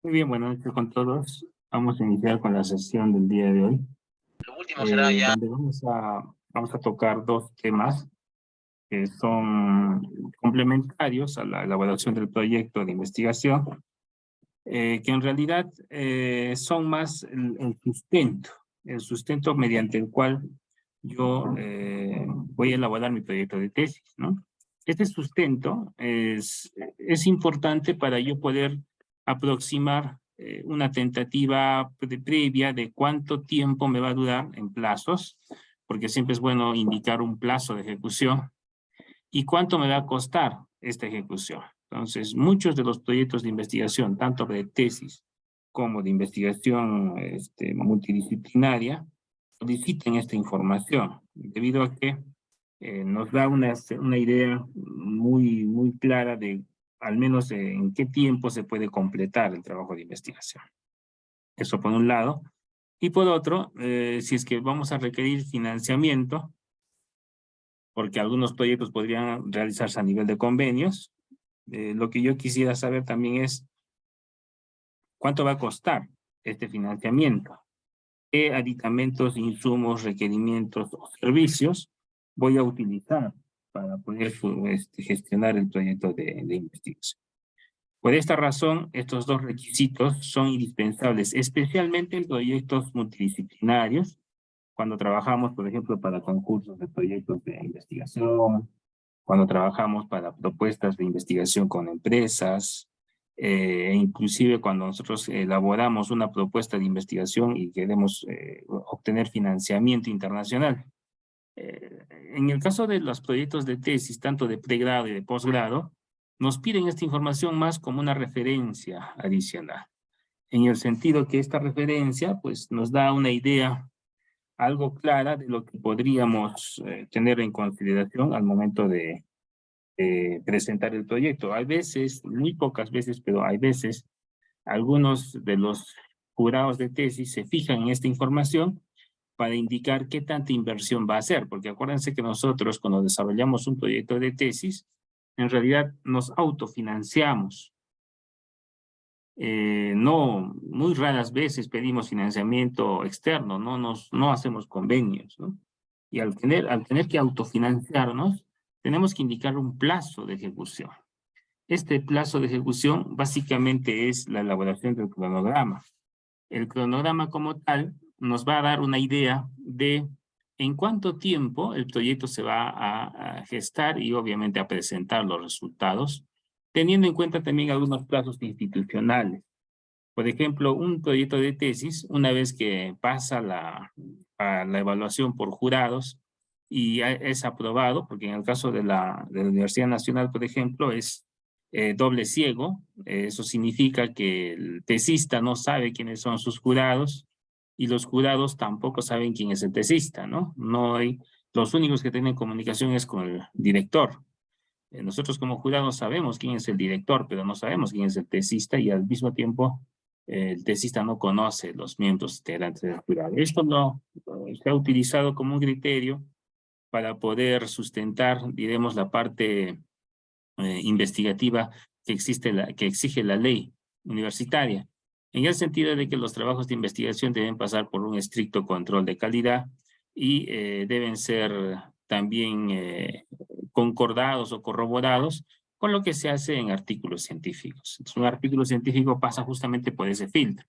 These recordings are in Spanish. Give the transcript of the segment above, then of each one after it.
Muy bien, buenas noches con todos. Vamos a iniciar con la sesión del día de hoy, Lo último será ya. donde vamos a tocar dos temas que son complementarios a la elaboración del proyecto de investigación, que en realidad son más el sustento mediante el cual yo voy a elaborar mi proyecto de tesis, ¿no? Este sustento es importante para yo poder aproximar una tentativa previa de cuánto tiempo me va a durar en plazos, porque siempre es bueno indicar un plazo de ejecución y cuánto me va a costar esta ejecución. Entonces, muchos de los proyectos de investigación, tanto de tesis como de investigación multidisciplinaria, solicitan esta información, debido a que nos da una idea muy clara de al menos en qué tiempo se puede completar el trabajo de investigación. Eso por un lado. Y por otro, si es que vamos a requerir financiamiento, porque algunos proyectos podrían realizarse a nivel de convenios, lo que yo quisiera saber también es cuánto va a costar este financiamiento, qué aditamentos, insumos, requerimientos o servicios voy a utilizar para poder gestionar el proyecto de investigación. Por esta razón, estos dos requisitos son indispensables, especialmente en proyectos multidisciplinarios, cuando trabajamos, por ejemplo, para concursos de proyectos de investigación, cuando trabajamos para propuestas de investigación con empresas, inclusive cuando nosotros elaboramos una propuesta de investigación y queremos obtener financiamiento internacional. En el caso de los proyectos de tesis, tanto de pregrado y de posgrado, nos piden esta información más como una referencia adicional, en el sentido que esta referencia pues, nos da una idea algo clara de lo que podríamos tener en consideración al momento de presentar el proyecto. Hay veces, muy pocas veces, pero hay veces, algunos de los jurados de tesis se fijan en esta información para indicar qué tanta inversión va a hacer, porque acuérdense que nosotros cuando desarrollamos un proyecto de tesis, en realidad nos autofinanciamos. No, muy raras veces pedimos financiamiento externo, no hacemos convenios, ¿no? Y al tener que autofinanciarnos, tenemos que indicar un plazo de ejecución. Este plazo de ejecución básicamente es la elaboración del cronograma. El cronograma como tal nos va a dar una idea de en cuánto tiempo el proyecto se va a gestar y obviamente a presentar los resultados, teniendo en cuenta también algunos plazos institucionales. Por ejemplo, un proyecto de tesis, una vez que pasa a la evaluación por jurados y es aprobado, porque en el caso de la Universidad Nacional, por ejemplo, es doble ciego. Eso significa que el tesista no sabe quiénes son sus jurados y los jurados tampoco saben quién es el tesista, ¿no? Los únicos que tienen comunicación es con el director. Nosotros como jurados sabemos quién es el director, pero no sabemos quién es el tesista y al mismo tiempo el tesista no conoce los miembros integrantes del jurado. Esto se ha utilizado como un criterio para poder sustentar, diremos, la parte investigativa que exige la ley universitaria, en el sentido de que los trabajos de investigación deben pasar por un estricto control de calidad y deben ser también concordados o corroborados con lo que se hace en artículos científicos. Entonces, un artículo científico pasa justamente por ese filtro.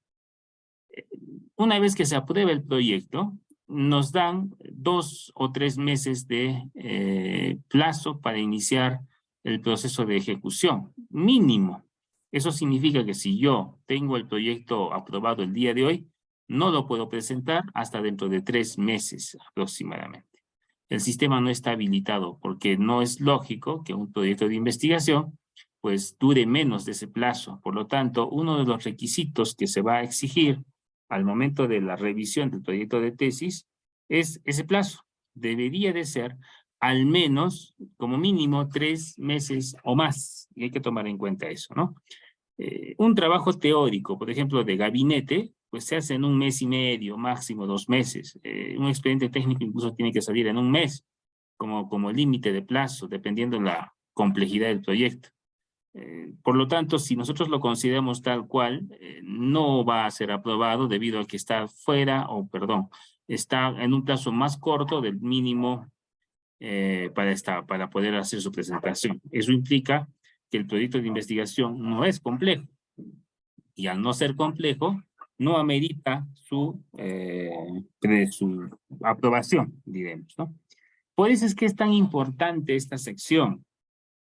Una vez que se aprueba el proyecto, nos dan 2 o 3 meses de plazo para iniciar el proceso de ejecución, mínimo. Eso significa que si yo tengo el proyecto aprobado el día de hoy, no lo puedo presentar hasta dentro de 3 meses aproximadamente. El sistema no está habilitado porque no es lógico que un proyecto de investigación pues dure menos de ese plazo. Por lo tanto, uno de los requisitos que se va a exigir al momento de la revisión del proyecto de tesis es ese plazo. Debería de ser al menos, como mínimo, 3 meses o más. Y hay que tomar en cuenta eso, ¿no? Un trabajo teórico, por ejemplo, de gabinete, pues se hace en 1 mes y medio, máximo 2 meses. Un expediente técnico incluso tiene que salir en 1 mes, como límite de plazo, dependiendo de la complejidad del proyecto. Por lo tanto, si nosotros lo consideramos tal cual, no va a ser aprobado debido a que está fuera, está en un plazo más corto del mínimo para poder hacer su presentación. Eso implica que el proyecto de investigación no es complejo. Y al no ser complejo, no amerita su aprobación, diremos, ¿no? Por eso es que es tan importante esta sección,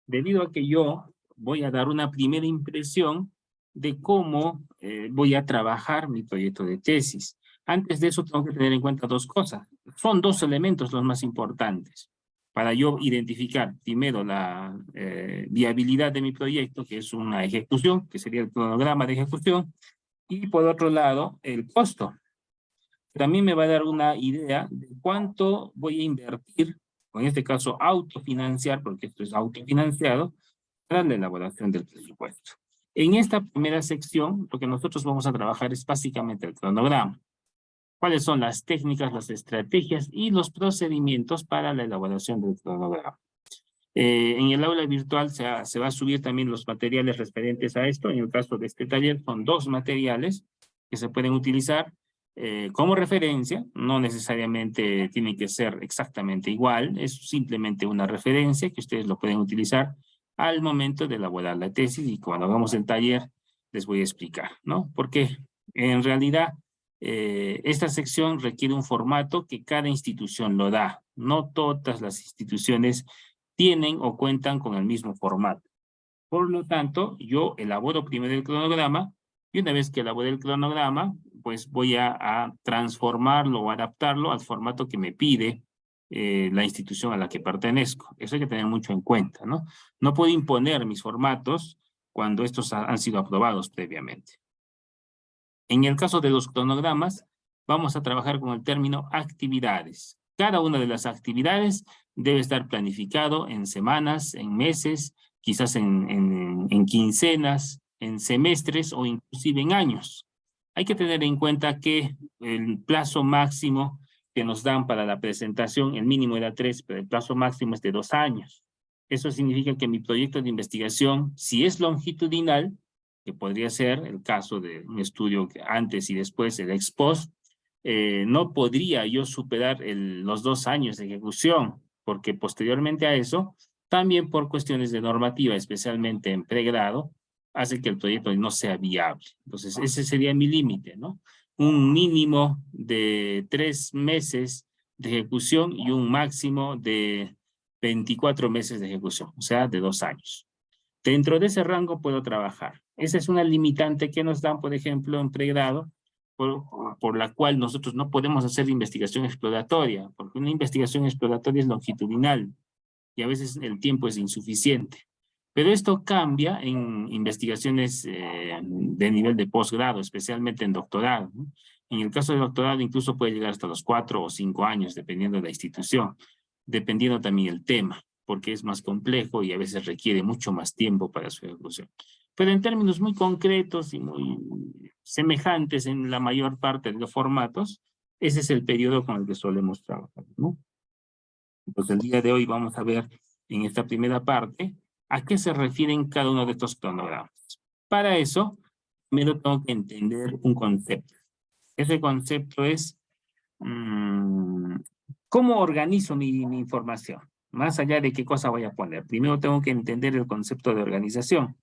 debido a que yo voy a dar una primera impresión de cómo voy a trabajar mi proyecto de tesis. Antes de eso tengo que tener en cuenta dos cosas. Son dos elementos los más importantes para yo identificar primero la viabilidad de mi proyecto, que es una ejecución, que sería el cronograma de ejecución, y por otro lado, el costo. También me va a dar una idea de cuánto voy a invertir, o en este caso autofinanciar, porque esto es autofinanciado, para la elaboración del presupuesto. En esta primera sección, lo que nosotros vamos a trabajar es básicamente el cronograma. ¿Cuáles son las técnicas, las estrategias y los procedimientos para la elaboración del cronograma? En el aula virtual se va a subir también los materiales referentes a esto. En el caso de este taller son 2 materiales que se pueden utilizar como referencia. No necesariamente tiene que ser exactamente igual, es simplemente una referencia que ustedes lo pueden utilizar al momento de elaborar la tesis, y cuando hagamos el taller les voy a explicar, ¿no? Porque en realidad esta sección requiere un formato que cada institución lo da. No todas las instituciones tienen o cuentan con el mismo formato. Por lo tanto, yo elaboro primero el cronograma, y una vez que elabore el cronograma, pues voy a transformarlo o adaptarlo al formato que me pide la institución a la que pertenezco. Eso hay que tener mucho en cuenta, ¿no? No puedo imponer mis formatos cuando estos han sido aprobados previamente. En el caso de los cronogramas, vamos a trabajar con el término actividades. Cada una de las actividades debe estar planificado en semanas, en meses, quizás en quincenas, en semestres o inclusive en años. Hay que tener en cuenta que el plazo máximo que nos dan para la presentación, el mínimo era 3, pero el plazo máximo es de 2 años. Eso significa que mi proyecto de investigación, si es longitudinal, que podría ser el caso de un estudio antes y después, el ex post, no podría yo superar los 2 años de ejecución, porque posteriormente a eso, también por cuestiones de normativa, especialmente en pregrado, hace que el proyecto no sea viable. Entonces, ese sería mi límite, ¿no? Un mínimo de 3 meses de ejecución y un máximo de 24 meses de ejecución, o sea, de 2 años. Dentro de ese rango puedo trabajar. Esa es una limitante que nos dan, por ejemplo, en pregrado, por la cual nosotros no podemos hacer investigación exploratoria, porque una investigación exploratoria es longitudinal y a veces el tiempo es insuficiente. Pero esto cambia en investigaciones de nivel de posgrado, especialmente en doctorado, ¿no? En el caso de doctorado incluso puede llegar hasta los 4 o 5 años, dependiendo de la institución, dependiendo también el tema, porque es más complejo y a veces requiere mucho más tiempo para su ejecución. Pero en términos muy concretos y muy semejantes en la mayor parte de los formatos, ese es el periodo con el que solemos trabajar, ¿no? Entonces el día de hoy vamos a ver en esta primera parte a qué se refieren cada uno de estos cronogramas. Para eso, primero tengo que entender un concepto. Ese concepto es ¿cómo organizo mi información? Más allá de qué cosa voy a poner. Primero tengo que entender el concepto de organización.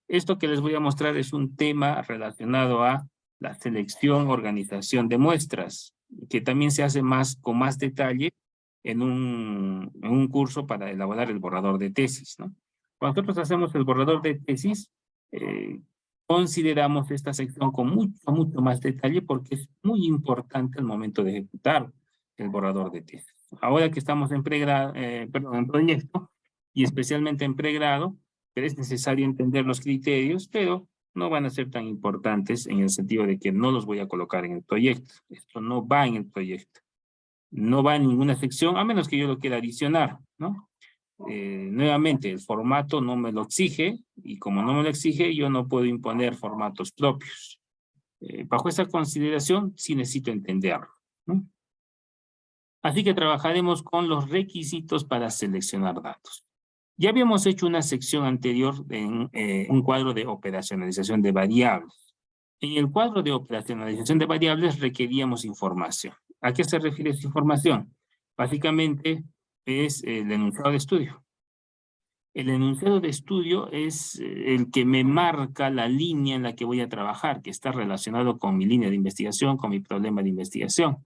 Esto que les voy a mostrar es un tema relacionado a la selección, organización de muestras, que también se hace con más detalle en un curso para elaborar el borrador de tesis, ¿no? Cuando nosotros hacemos el borrador de tesis, consideramos esta sección con mucho más detalle porque es muy importante al momento de ejecutar el borrador de tesis. Ahora que estamos en en proyecto y especialmente en pregrado, pero es necesario entender los criterios, pero no van a ser tan importantes en el sentido de que no los voy a colocar en el proyecto. Esto no va en el proyecto. No va en ninguna sección, a menos que yo lo quiera adicionar, ¿no? Nuevamente, el formato no me lo exige, y como no me lo exige, yo no puedo imponer formatos propios. Bajo esa consideración, sí necesito entenderlo, ¿no? Así que trabajaremos con los requisitos para seleccionar datos. Ya habíamos hecho una sección anterior en un cuadro de operacionalización de variables. En el cuadro de operacionalización de variables requeríamos información. ¿A qué se refiere esa información? Básicamente es el enunciado de estudio. El enunciado de estudio es el que me marca la línea en la que voy a trabajar, que está relacionado con mi línea de investigación, con mi problema de investigación.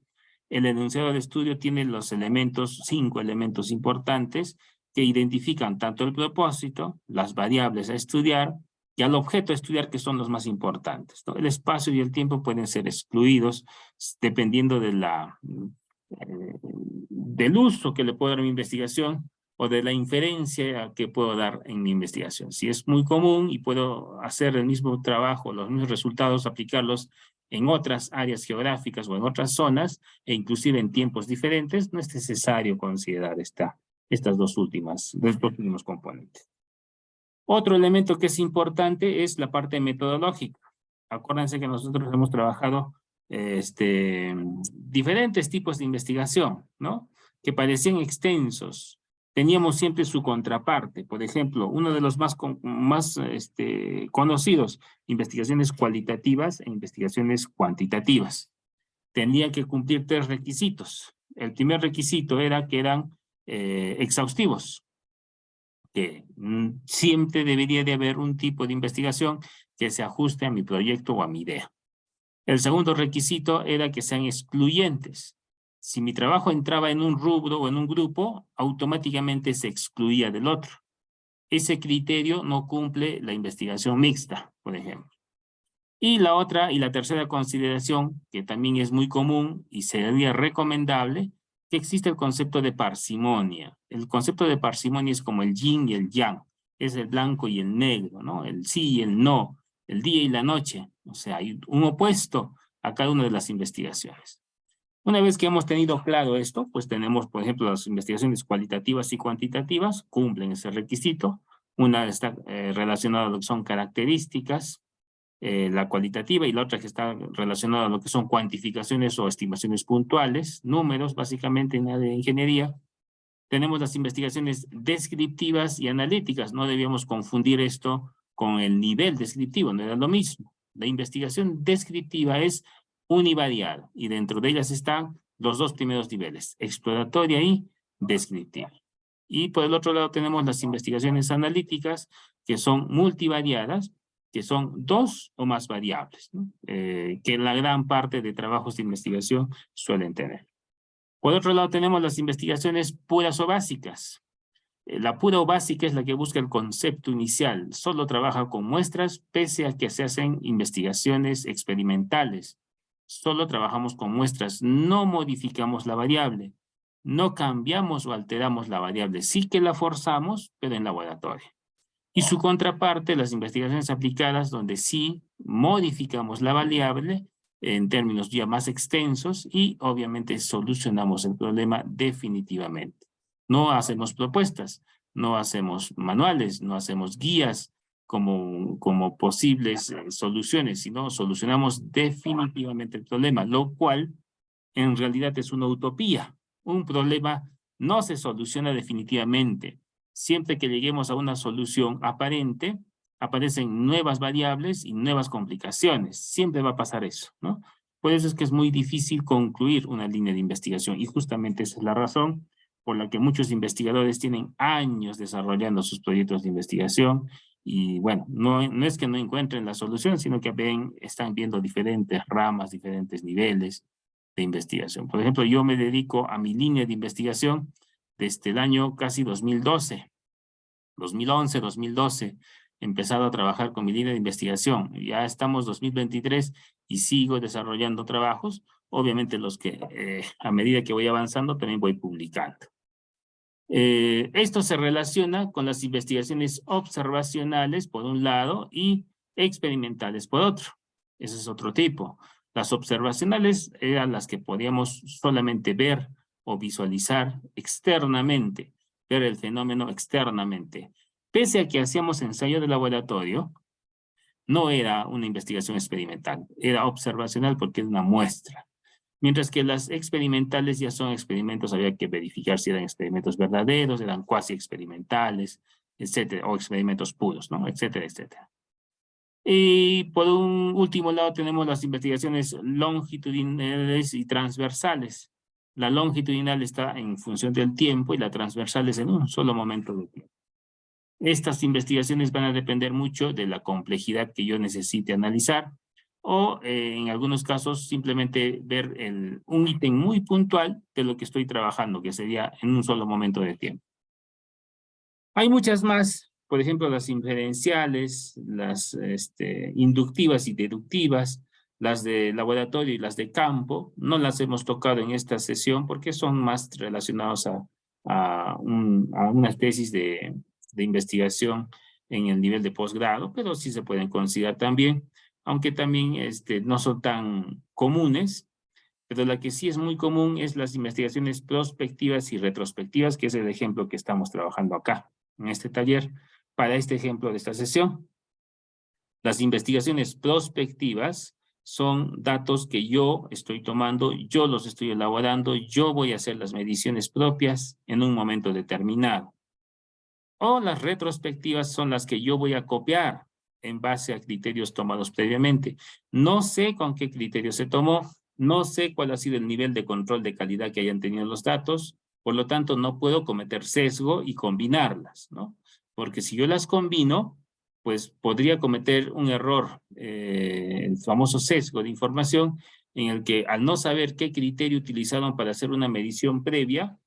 El enunciado de estudio tiene los elementos, 5 elementos importantes que identifican tanto el propósito, las variables a estudiar y al objeto a estudiar, que son los más importantes, ¿no? El espacio y el tiempo pueden ser excluidos dependiendo de del uso que le puedo dar a mi investigación o de la inferencia que puedo dar en mi investigación. Si es muy común y puedo hacer el mismo trabajo, los mismos resultados, aplicarlos en otras áreas geográficas o en otras zonas, e inclusive en tiempos diferentes, no es necesario considerar estos dos últimos componentes. Otro elemento que es importante es la parte metodológica. Acuérdense que nosotros hemos trabajado diferentes tipos de investigación, ¿no? Que parecían extensos. Teníamos siempre su contraparte. Por ejemplo, uno de los más conocidos, investigaciones cualitativas e investigaciones cuantitativas. Tenían que cumplir 3 requisitos. El primer requisito era que eran exhaustivos, que siempre debería de haber un tipo de investigación que se ajuste a mi proyecto o a mi idea. El segundo requisito era que sean excluyentes. Si mi trabajo entraba en un rubro o en un grupo, automáticamente se excluía del otro. Ese criterio no cumple la investigación mixta, por ejemplo. Y la tercera consideración, que también es muy común y sería recomendable, que existe el concepto de parsimonia. El concepto de parsimonia es como el yin y el yang, es el blanco y el negro, ¿no? El sí y el no, el día y la noche. O sea, hay un opuesto a cada una de las investigaciones. Una vez que hemos tenido claro esto, pues tenemos, por ejemplo, las investigaciones cualitativas y cuantitativas, cumplen ese requisito. Una está relacionada a lo que son características, la cualitativa, y la otra que está relacionada a lo que son cuantificaciones o estimaciones puntuales, números básicamente en la de ingeniería. Tenemos las investigaciones descriptivas y analíticas. No debíamos confundir esto con el nivel descriptivo, no era lo mismo. La investigación descriptiva es univariada y dentro de ellas están los dos primeros niveles, exploratoria y descriptiva. Y por el otro lado tenemos las investigaciones analíticas, que son multivariadas, que son 2 o más variables, ¿no? Que la gran parte de trabajos de investigación suelen tener. Por otro lado tenemos las investigaciones puras o básicas. La pura o básica es la que busca el concepto inicial, solo trabaja con muestras pese a que se hacen investigaciones experimentales. Solo trabajamos con muestras, no modificamos la variable, no cambiamos o alteramos la variable, sí que la forzamos, pero en laboratorio. Y su contraparte, las investigaciones aplicadas, donde sí modificamos la variable en términos ya más extensos y obviamente solucionamos el problema definitivamente. No hacemos propuestas, no hacemos manuales, no hacemos guías como posibles soluciones, sino solucionamos definitivamente el problema, lo cual en realidad es una utopía. Un problema no se soluciona definitivamente. Siempre que lleguemos a una solución aparente, aparecen nuevas variables y nuevas complicaciones. Siempre va a pasar eso, ¿no? Por eso es que es muy difícil concluir una línea de investigación y justamente esa es la razón por la que muchos investigadores tienen años desarrollando sus proyectos de investigación y bueno, no es que no encuentren la solución, sino que están viendo diferentes ramas, diferentes niveles de investigación. Por ejemplo, yo me dedico a mi línea de investigación desde el año casi 2012, 2011, 2012, he empezado a trabajar con mi línea de investigación. Ya estamos 2023 y sigo desarrollando trabajos, obviamente los que a medida que voy avanzando también voy publicando. Esto se relaciona con las investigaciones observacionales por un lado y experimentales por otro. Ese es otro tipo. Las observacionales eran las que podíamos solamente ver o visualizar externamente, ver el fenómeno externamente. Pese a que hacíamos ensayo de laboratorio, no era una investigación experimental, era observacional porque era una muestra. Mientras que las experimentales ya son experimentos, había que verificar si eran experimentos verdaderos, eran cuasi experimentales, etcétera, o experimentos puros, ¿no? Etcétera, etcétera. Y por un último lado tenemos las investigaciones longitudinales y transversales. La longitudinal está en función del tiempo y la transversal es en un solo momento de tiempo. Estas investigaciones van a depender mucho de la complejidad que yo necesite analizar o en algunos casos simplemente ver un ítem muy puntual de lo que estoy trabajando, que sería en un solo momento de tiempo. Hay muchas más, por ejemplo, las inferenciales, las inductivas y deductivas, las de laboratorio y las de campo. No las hemos tocado en esta sesión porque son más relacionados a unas tesis de investigación en el nivel de posgrado, pero sí se pueden considerar también, aunque también no son tan comunes, pero la que sí es muy común es las investigaciones prospectivas y retrospectivas, que es el ejemplo que estamos trabajando acá, en este taller, para este ejemplo de esta sesión. Las investigaciones prospectivas son datos que yo estoy tomando, yo los estoy elaborando, yo voy a hacer las mediciones propias en un momento determinado. O las retrospectivas son las que yo voy a copiar en base a criterios tomados previamente. No sé con qué criterio se tomó, no sé cuál ha sido el nivel de control de calidad que hayan tenido los datos, por lo tanto no puedo cometer sesgo y combinarlas, ¿no? Porque si yo las combino, pues podría cometer un error, el famoso sesgo de información, en el que al no saber qué criterio utilizaron para hacer una medición previa,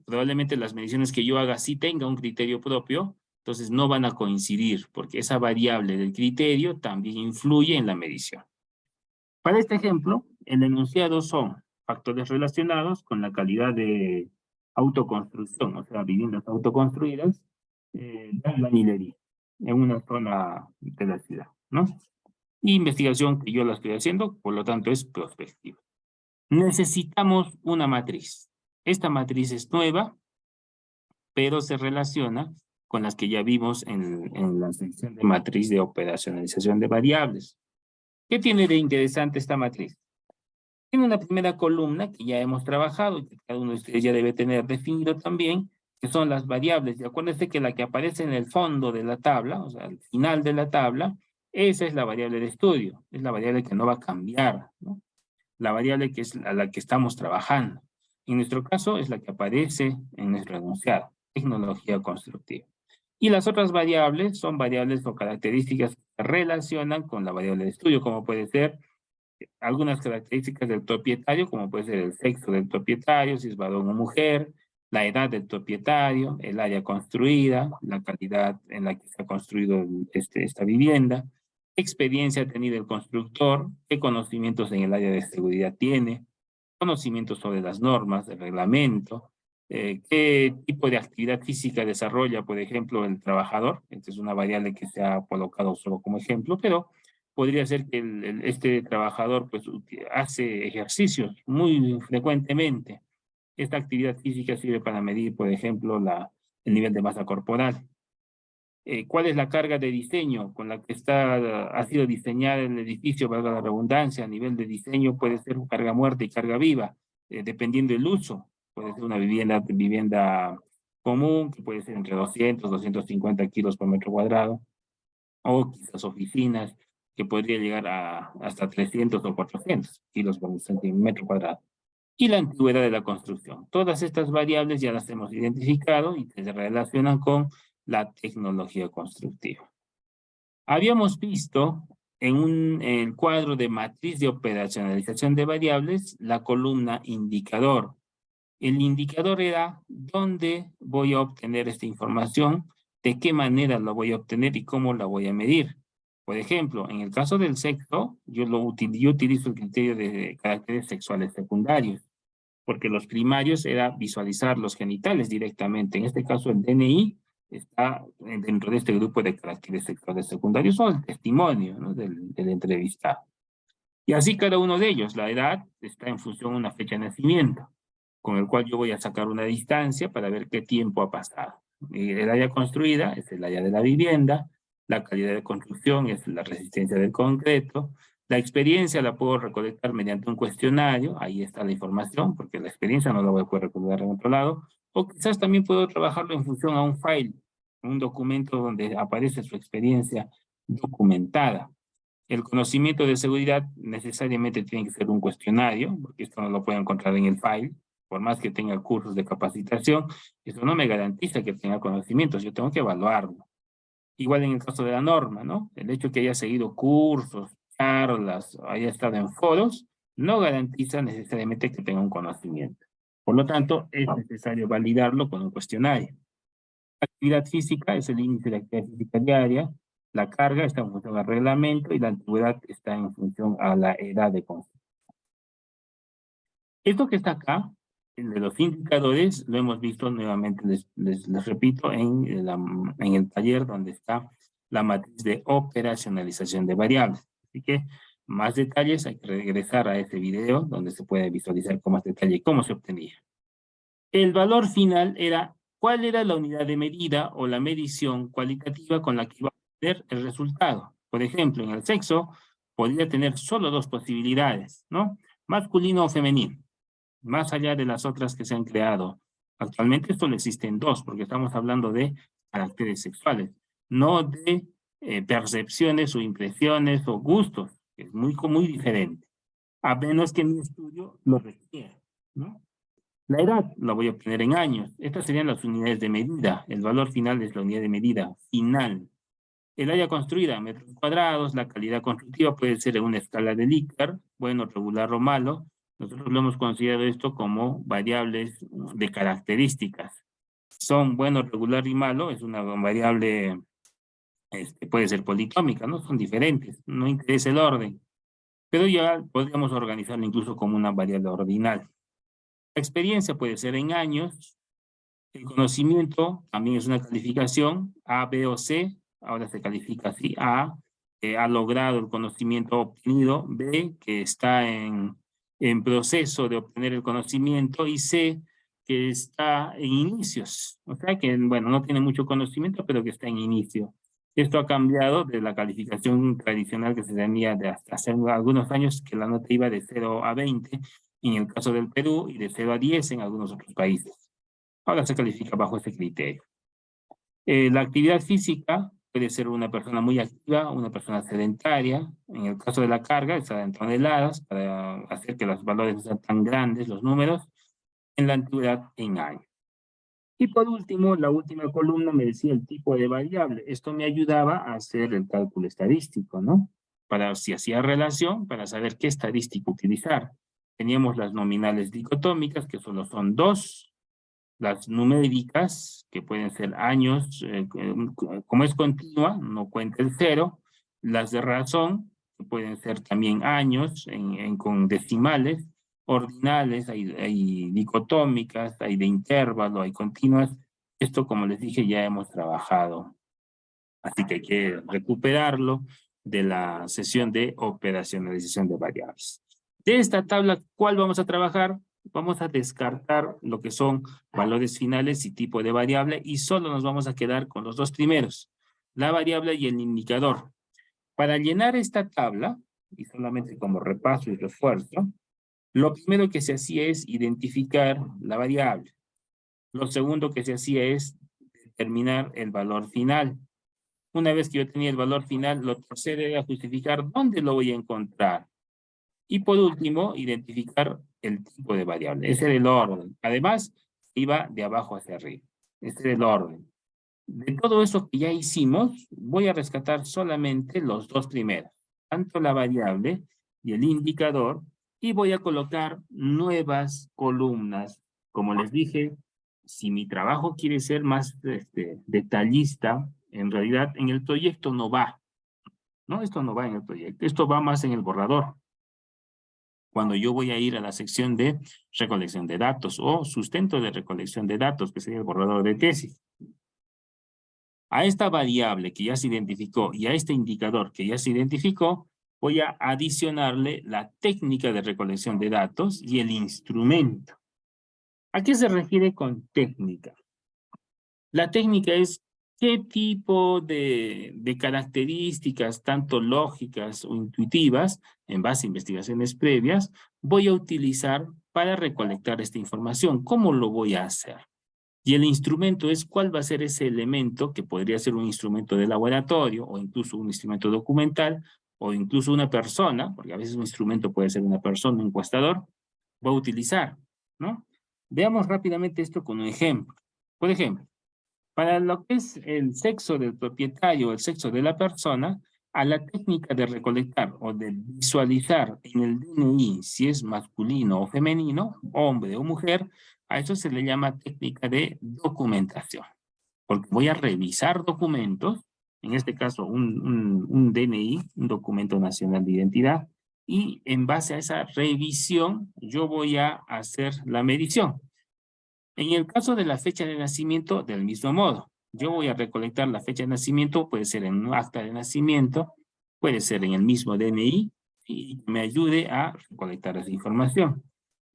probablemente las mediciones que yo haga sí tenga un criterio propio, entonces no van a coincidir, porque esa variable del criterio también influye en la medición. Para este ejemplo, el enunciado son factores relacionados con la calidad de autoconstrucción, o sea, viviendas autoconstruidas de albañilería en una zona de la ciudad, ¿no? Y investigación que yo la estoy haciendo, por lo tanto es prospectiva. Necesitamos una matriz. Esta matriz es nueva, pero se relaciona con las que ya vimos en la sección de matriz de operacionalización de variables. ¿Qué tiene de interesante esta matriz? Tiene una primera columna que ya hemos trabajado y que cada uno de ustedes ya debe tener definido también, que son las variables. Y acuérdense que la que aparece en el fondo de la tabla, o sea, al final de la tabla, esa es la variable de estudio, es la variable que no va a cambiar, ¿no? La variable que es a la que estamos trabajando. En nuestro caso es la que aparece en nuestro enunciado, tecnología constructiva. Y las otras variables son variables o características que se relacionan con la variable de estudio, como puede ser algunas características del propietario, como puede ser el sexo del propietario, si es varón o mujer, la edad del propietario, el área construida, la calidad en la que se ha construido esta vivienda, experiencia ha tenido el constructor, qué conocimientos en el área de seguridad tiene, conocimientos sobre las normas, el reglamento, qué tipo de actividad física desarrolla, por ejemplo, el trabajador. Esta es una variable que se ha colocado solo como ejemplo, pero podría ser que este trabajador pues, hace ejercicios muy frecuentemente. Esta actividad física sirve para medir, por ejemplo, el nivel de masa corporal. ¿Cuál es la carga de diseño con la que ha sido diseñada el edificio, valga la redundancia? A nivel de diseño puede ser carga muerta y carga viva, dependiendo del uso. Puede ser una vivienda común, que puede ser entre 200, 250 kilos por metro cuadrado, o quizás oficinas, que podría llegar hasta 300 o 400 kilos por centímetro cuadrado. Y la antigüedad de la construcción. Todas estas variables ya las hemos identificado y se relacionan con la tecnología constructiva. Habíamos visto en el cuadro de matriz de operacionalización de variables la columna indicador. El indicador era dónde voy a obtener esta información, de qué manera la voy a obtener y cómo la voy a medir. Por ejemplo, en el caso del sexo, yo utilizo el criterio de caracteres sexuales secundarios, porque los primarios era visualizar los genitales directamente. En este caso, el DNI está dentro de este grupo de caracteres sexuales secundarios o el testimonio, ¿no?, del entrevistado. Y así cada uno de ellos. La edad está en función de una fecha de nacimiento, con el cual yo voy a sacar una distancia para ver qué tiempo ha pasado. El área construida es el área de la vivienda, la calidad de construcción es la resistencia del concreto, la experiencia la puedo recolectar mediante un cuestionario, ahí está la información, porque la experiencia no la voy a poder recolectar en otro lado, o quizás también puedo trabajarlo en función a un file, un documento donde aparece su experiencia documentada. El conocimiento de seguridad necesariamente tiene que ser un cuestionario, porque esto no lo puedo encontrar en el file, por más que tenga cursos de capacitación, eso no me garantiza que tenga conocimientos, yo tengo que evaluarlo. Igual en el caso de la norma, ¿no? El hecho que haya seguido cursos, charlas, haya estado en foros, no garantiza necesariamente que tenga un conocimiento. Por lo tanto, es necesario validarlo con un cuestionario. La actividad física es el índice de actividad física diaria, la carga está en función al reglamento y la antigüedad está en función a la edad de construcción. Esto que está acá, el de los indicadores, lo hemos visto nuevamente, les repito, en el taller donde está la matriz de operacionalización de variables. Así que más detalles, hay que regresar a ese video donde se puede visualizar con más detalle cómo se obtenía. El valor final era cuál era la unidad de medida o la medición cualitativa con la que iba a obtener el resultado. Por ejemplo, en el sexo podría tener solo dos posibilidades, ¿no? Masculino o femenino, más allá de las otras que se han creado. Actualmente solo existen dos, porque estamos hablando de caracteres sexuales, no de percepciones o impresiones o gustos, es muy diferente, a menos que mi estudio lo requiera, ¿no? La edad la voy a obtener en años. Estas serían las unidades de medida. El valor final es la unidad de medida final. El área construida, metros cuadrados, la calidad constructiva puede ser en una escala de Likert, bueno, regular o malo. Nosotros lo hemos considerado esto como variables de características. Son bueno, regular y malo, es una variable, puede ser politómica, ¿no? Son diferentes, no interesa el orden. Pero ya podríamos organizarlo incluso como una variable ordinal. La experiencia puede ser en años. El conocimiento también es una calificación, A, B o C. Ahora se califica así: A, que ha logrado el conocimiento obtenido; B, que está en proceso de obtener el conocimiento; y C, que está en inicios. O sea que, bueno, no tiene mucho conocimiento, pero que está en inicio. Esto ha cambiado de la calificación tradicional que se tenía de hasta hace algunos años, que la nota iba de 0 a 20, en el caso del Perú, y de 0 a 10 en algunos otros países. Ahora se califica bajo ese criterio. La actividad física puede ser una persona muy activa, una persona sedentaria. En el caso de la carga, está en toneladas, para hacer que los valores no sean tan grandes, los números. En la antigüedad, en años. Y por último, la última columna me decía el tipo de variable. Esto me ayudaba a hacer el cálculo estadístico, ¿no? Para si hacía relación, para saber qué estadística utilizar. Teníamos las nominales dicotómicas, que solo son dos. Las numéricas, que pueden ser años, como es continua, no cuenta el cero. Las de razón, que pueden ser también años, con decimales. Ordinales, hay dicotómicas, hay de intervalo, hay continuas. Esto, como les dije, ya hemos trabajado. Así que hay que recuperarlo de la sesión de operacionalización de variables. De esta tabla, ¿cuál vamos a trabajar? Vamos a descartar lo que son valores finales y tipo de variable, y solo nos vamos a quedar con los dos primeros, la variable y el indicador. Para llenar esta tabla, y solamente como repaso y refuerzo, lo primero que se hacía es identificar la variable. Lo segundo que se hacía es determinar el valor final. Una vez que yo tenía el valor final, lo tercero era justificar dónde lo voy a encontrar. Y por último, identificar el tipo de variable. Ese era el orden. Además, iba de abajo hacia arriba. Ese era el orden. De todo eso que ya hicimos, voy a rescatar solamente los dos primeros, tanto la variable y el indicador, y voy a colocar nuevas columnas. Como les dije, si mi trabajo quiere ser más detallista, en realidad en el proyecto no va. No, esto no va en el proyecto, esto va más en el borrador. Cuando yo voy a ir a la sección de recolección de datos o sustento de recolección de datos, que sería el borrador de tesis. A esta variable que ya se identificó y a este indicador que ya se identificó, voy a adicionarle la técnica de recolección de datos y el instrumento. ¿A qué se refiere con técnica? La técnica es qué tipo de características, tanto lógicas o intuitivas, en base a investigaciones previas, voy a utilizar para recolectar esta información. ¿Cómo lo voy a hacer? Y el instrumento es cuál va a ser ese elemento que podría ser un instrumento de laboratorio o incluso un instrumento documental o incluso una persona, porque a veces un instrumento puede ser una persona, un encuestador, va a utilizar, ¿no? Veamos rápidamente esto con un ejemplo. Por ejemplo, para lo que es el sexo del propietario o el sexo de la persona, a la técnica de recolectar o de visualizar en el DNI si es masculino o femenino, hombre o mujer, a eso se le llama técnica de documentación. Porque voy a revisar documentos, en este caso un DNI, un documento nacional de identidad, y en base a esa revisión yo voy a hacer la medición. En el caso de la fecha de nacimiento, del mismo modo, yo voy a recolectar la fecha de nacimiento, puede ser en un acta de nacimiento, puede ser en el mismo DNI, y me ayude a recolectar esa información.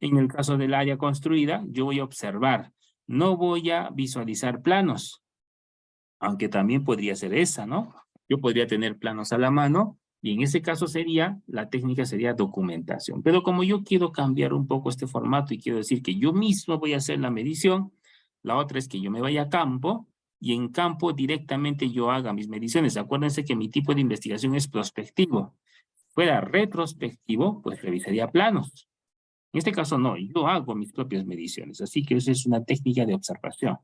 En el caso del área construida, yo voy a observar, no voy a visualizar planos, aunque también podría ser esa, ¿no? Yo podría tener planos a la mano, y en ese caso la técnica sería documentación. Pero como yo quiero cambiar un poco este formato y quiero decir que yo mismo voy a hacer la medición, la otra es que yo me vaya a campo y en campo directamente yo haga mis mediciones. Acuérdense que mi tipo de investigación es prospectivo. Fuera retrospectivo, pues revisaría planos. En este caso no, yo hago mis propias mediciones, así que esa es una técnica de observación.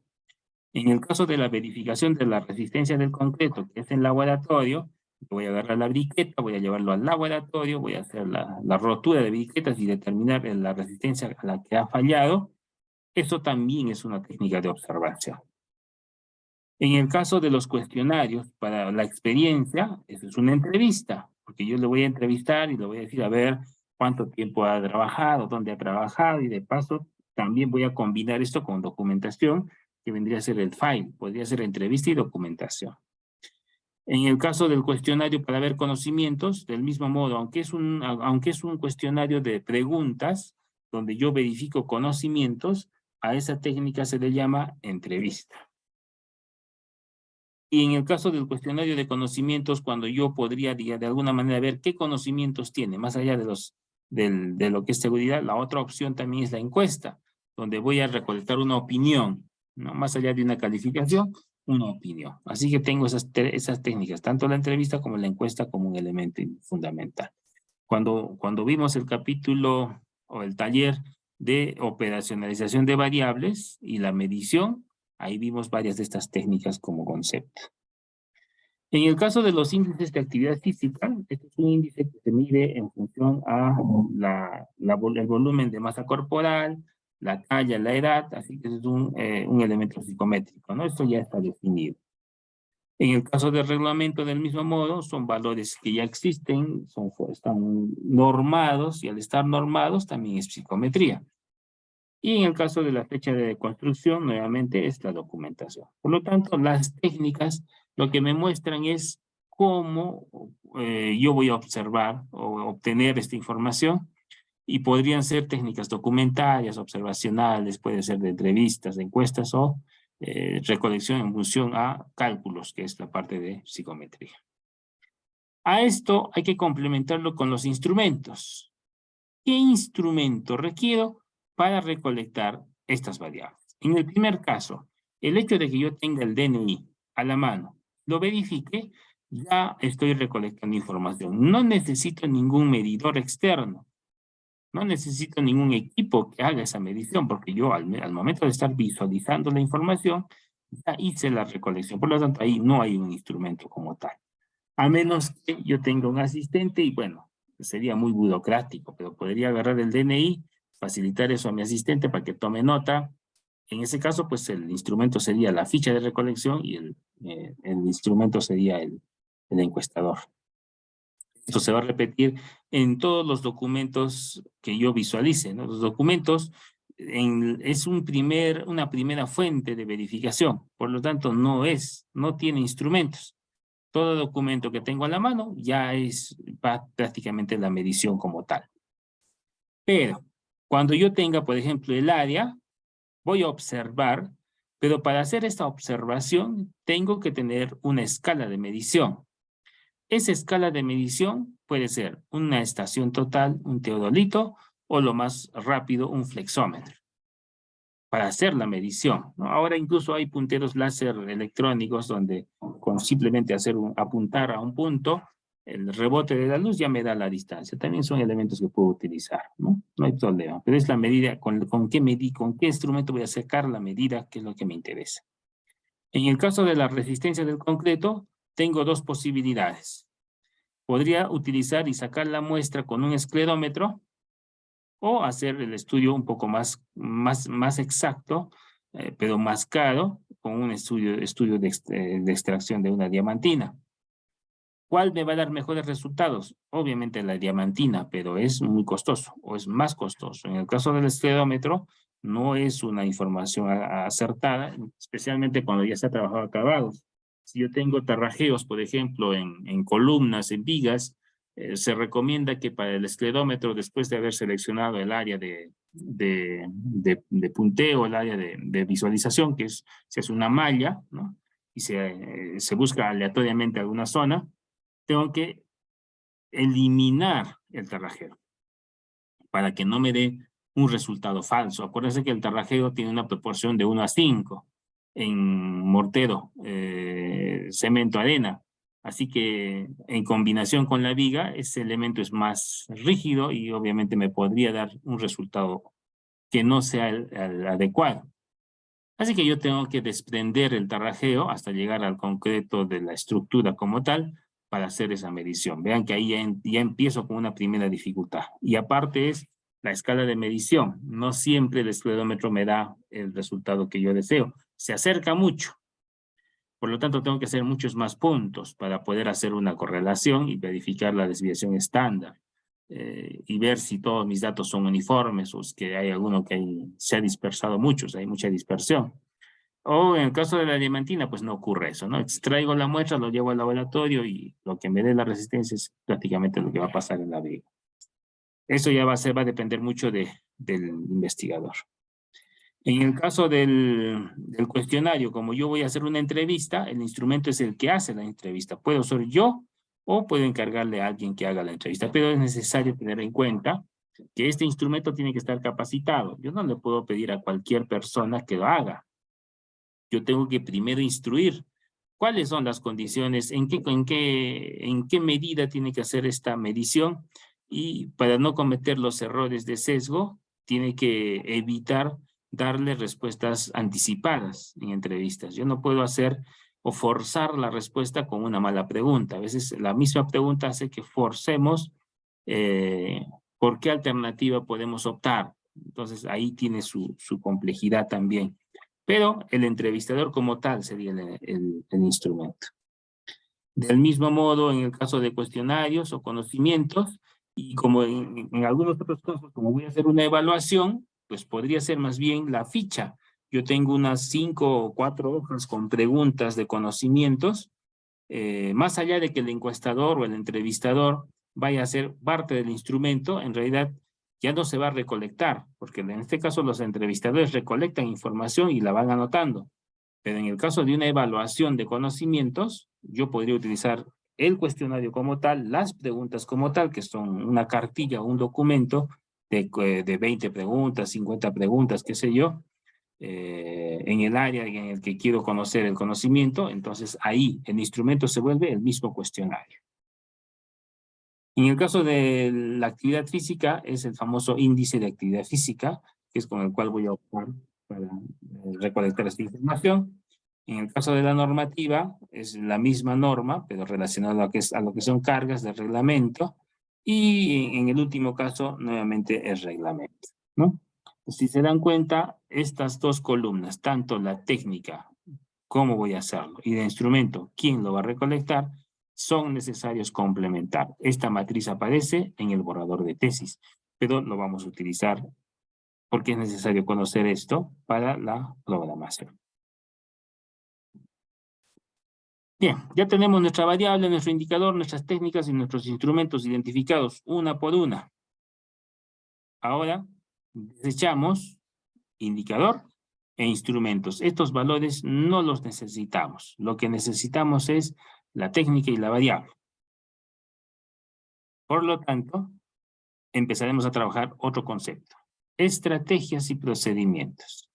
En el caso de la verificación de la resistencia del concreto, que es en laboratorio, voy a agarrar la briqueta, voy a llevarlo al laboratorio, voy a hacer la rotura de briquetas y determinar la resistencia a la que ha fallado. Eso también es una técnica de observación. En el caso de los cuestionarios para la experiencia, eso es una entrevista, porque yo le voy a entrevistar y le voy a decir, a ver, cuánto tiempo ha trabajado, dónde ha trabajado, y de paso también voy a combinar esto con documentación, que vendría a ser el file, podría ser entrevista y documentación. En el caso del cuestionario para ver conocimientos, del mismo modo, aunque es un cuestionario de preguntas, donde yo verifico conocimientos, a esa técnica se le llama entrevista. Y en el caso del cuestionario de conocimientos, cuando yo podría de alguna manera ver qué conocimientos tiene, más allá de lo que es seguridad, la otra opción también es la encuesta, donde voy a recolectar una opinión, ¿no? Más allá de una calificación, una opinión. Así que tengo esas técnicas, tanto la entrevista como la encuesta como un elemento fundamental. Cuando vimos el capítulo o el taller de operacionalización de variables y la medición, ahí vimos varias de estas técnicas como concepto. En el caso de los índices de actividad física, este es un índice que se mide en función a el volumen de masa corporal, la talla, la edad, así que es un elemento psicométrico, ¿no? Esto ya está definido. En el caso del reglamento, del mismo modo, son valores que ya existen, están normados, y al estar normados también es psicometría. Y en el caso de la fecha de construcción, nuevamente es la documentación. Por lo tanto, las técnicas lo que me muestran es cómo yo voy a observar o obtener esta información, y podrían ser técnicas documentarias, observacionales, puede ser de entrevistas, de encuestas o recolección en función a cálculos, que es la parte de psicometría. A esto hay que complementarlo con los instrumentos. ¿Qué instrumento requiero para recolectar estas variables? En el primer caso, el hecho de que yo tenga el DNI a la mano, lo verifique, ya estoy recolectando información. No necesito ningún medidor externo. No necesito ningún equipo que haga esa medición, porque yo al momento de estar visualizando la información, ya hice la recolección. Por lo tanto, ahí no hay un instrumento como tal. A menos que yo tenga un asistente y bueno, sería muy burocrático, pero podría agarrar el DNI, facilitar eso a mi asistente para que tome nota. En ese caso, pues el instrumento sería la ficha de recolección y el instrumento sería el encuestador. Esto se va a repetir en todos los documentos que yo visualice, ¿no? Los documentos es una primera fuente de verificación, por lo tanto no tiene instrumentos. Todo documento que tengo a la mano ya va prácticamente la medición como tal. Pero cuando yo tenga, por ejemplo, el área, voy a observar, pero para hacer esta observación tengo que tener una escala de medición. Esa escala de medición puede ser una estación total, un teodolito, o lo más rápido, un flexómetro. para hacer la medición, ¿no? Ahora incluso hay punteros láser electrónicos donde con simplemente apuntar a un punto, el rebote de la luz ya me da la distancia. También son elementos que puedo utilizar, ¿no? No hay problema. Pero es la medida, con qué instrumento voy a sacar la medida, que es lo que me interesa. En el caso de la resistencia del concreto, tengo dos posibilidades. Podría utilizar y sacar la muestra con un esclerómetro o hacer el estudio un poco más exacto, pero más caro, con un estudio de extracción de una diamantina. ¿Cuál me va a dar mejores resultados? Obviamente la diamantina, pero es muy costoso o es más costoso. En el caso del esclerómetro, no es una información acertada, especialmente cuando ya se ha trabajado acabados. Si yo tengo tarrajeos, por ejemplo, en columnas, en vigas, se recomienda que para el esclerómetro, después de haber seleccionado el área de punteo, el área de visualización, que se hace una malla, ¿no? Y se busca aleatoriamente alguna zona, tengo que eliminar el tarrajero para que no me dé un resultado falso. Acuérdense que el tarrajero tiene una proporción de 1 a 5 en mortero, cemento, arena. Así que en combinación con la viga, ese elemento es más rígido y obviamente me podría dar un resultado que no sea el adecuado. Así que yo tengo que desprender el tarrajeo hasta llegar al concreto de la estructura como tal para hacer esa medición. Vean que ahí ya empiezo con una primera dificultad. Y aparte es la escala de medición. No siempre el esclerómetro me da el resultado que yo deseo. Se acerca mucho. Por lo tanto, tengo que hacer muchos más puntos para poder hacer una correlación y verificar la desviación estándar. Y ver si todos mis datos son uniformes o es que hay alguno que se ha dispersado mucho, hay mucha dispersión. O en el caso de la diamantina, pues no ocurre eso, ¿no? Extraigo la muestra, lo llevo al laboratorio y lo que me dé la resistencia es prácticamente lo que va a pasar en la viga. Eso ya va a depender mucho del investigador. En el caso del cuestionario, como yo voy a hacer una entrevista, el instrumento es el que hace la entrevista. Puedo ser yo o puedo encargarle a alguien que haga la entrevista, pero es necesario tener en cuenta que este instrumento tiene que estar capacitado. Yo no le puedo pedir a cualquier persona que lo haga. Yo tengo que primero instruir cuáles son las condiciones, en qué medida tiene que hacer esta medición y para no cometer los errores de sesgo, tiene que evitar darle respuestas anticipadas en entrevistas. Yo no puedo hacer o forzar la respuesta con una mala pregunta. A veces la misma pregunta hace que forcemos por qué alternativa podemos optar. Entonces ahí tiene su complejidad también. Pero el entrevistador como tal sería el instrumento. Del mismo modo, en el caso de cuestionarios o conocimientos, y como en algunos otros casos, como voy a hacer una evaluación, pues podría ser más bien la ficha. Yo tengo unas 5 o 4 hojas con preguntas de conocimientos, más allá de que el encuestador o el entrevistador vaya a ser parte del instrumento, en realidad ya no se va a recolectar, porque en este caso los entrevistadores recolectan información y la van anotando. Pero en el caso de una evaluación de conocimientos, yo podría utilizar el cuestionario como tal, las preguntas como tal, que son una cartilla o un documento de 20 preguntas, 50 preguntas, qué sé yo, en el área en el que quiero conocer el conocimiento, entonces ahí el instrumento se vuelve el mismo cuestionario. En el caso de la actividad física, es el famoso índice de actividad física, que es con el cual voy a optar para recolectar esta información. En el caso de la normativa, es la misma norma, pero relacionada a lo que son cargas de reglamento. Y en el último caso, nuevamente, el reglamento, ¿no? Si se dan cuenta, estas dos columnas, tanto la técnica, cómo voy a hacerlo, y de instrumento, quién lo va a recolectar, son necesarios complementar. Esta matriz aparece en el borrador de tesis, pero lo vamos a utilizar porque es necesario conocer esto para la programación. Bien, ya tenemos nuestra variable, nuestro indicador, nuestras técnicas y nuestros instrumentos identificados una por una. Ahora desechamos indicador e instrumentos. Estos valores no los necesitamos. Lo que necesitamos es la técnica y la variable. Por lo tanto, empezaremos a trabajar otro concepto. Estrategias y procedimientos.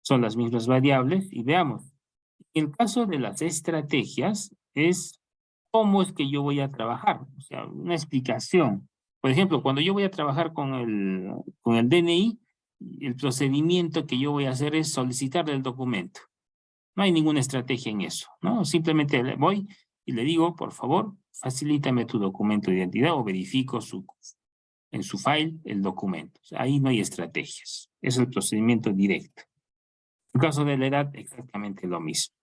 son las mismas variables y veamos. En el caso de las estrategias es cómo es que yo voy a trabajar, o sea, una explicación. Por ejemplo, cuando yo voy a trabajar con el DNI, el procedimiento que yo voy a hacer es solicitarle el documento. No hay ninguna estrategia en eso, ¿no? Simplemente le voy y le digo, por favor, facilítame tu documento de identidad o verifico en su file el documento. O sea, ahí no hay estrategias. Es el procedimiento directo. En el caso de la edad, exactamente lo mismo.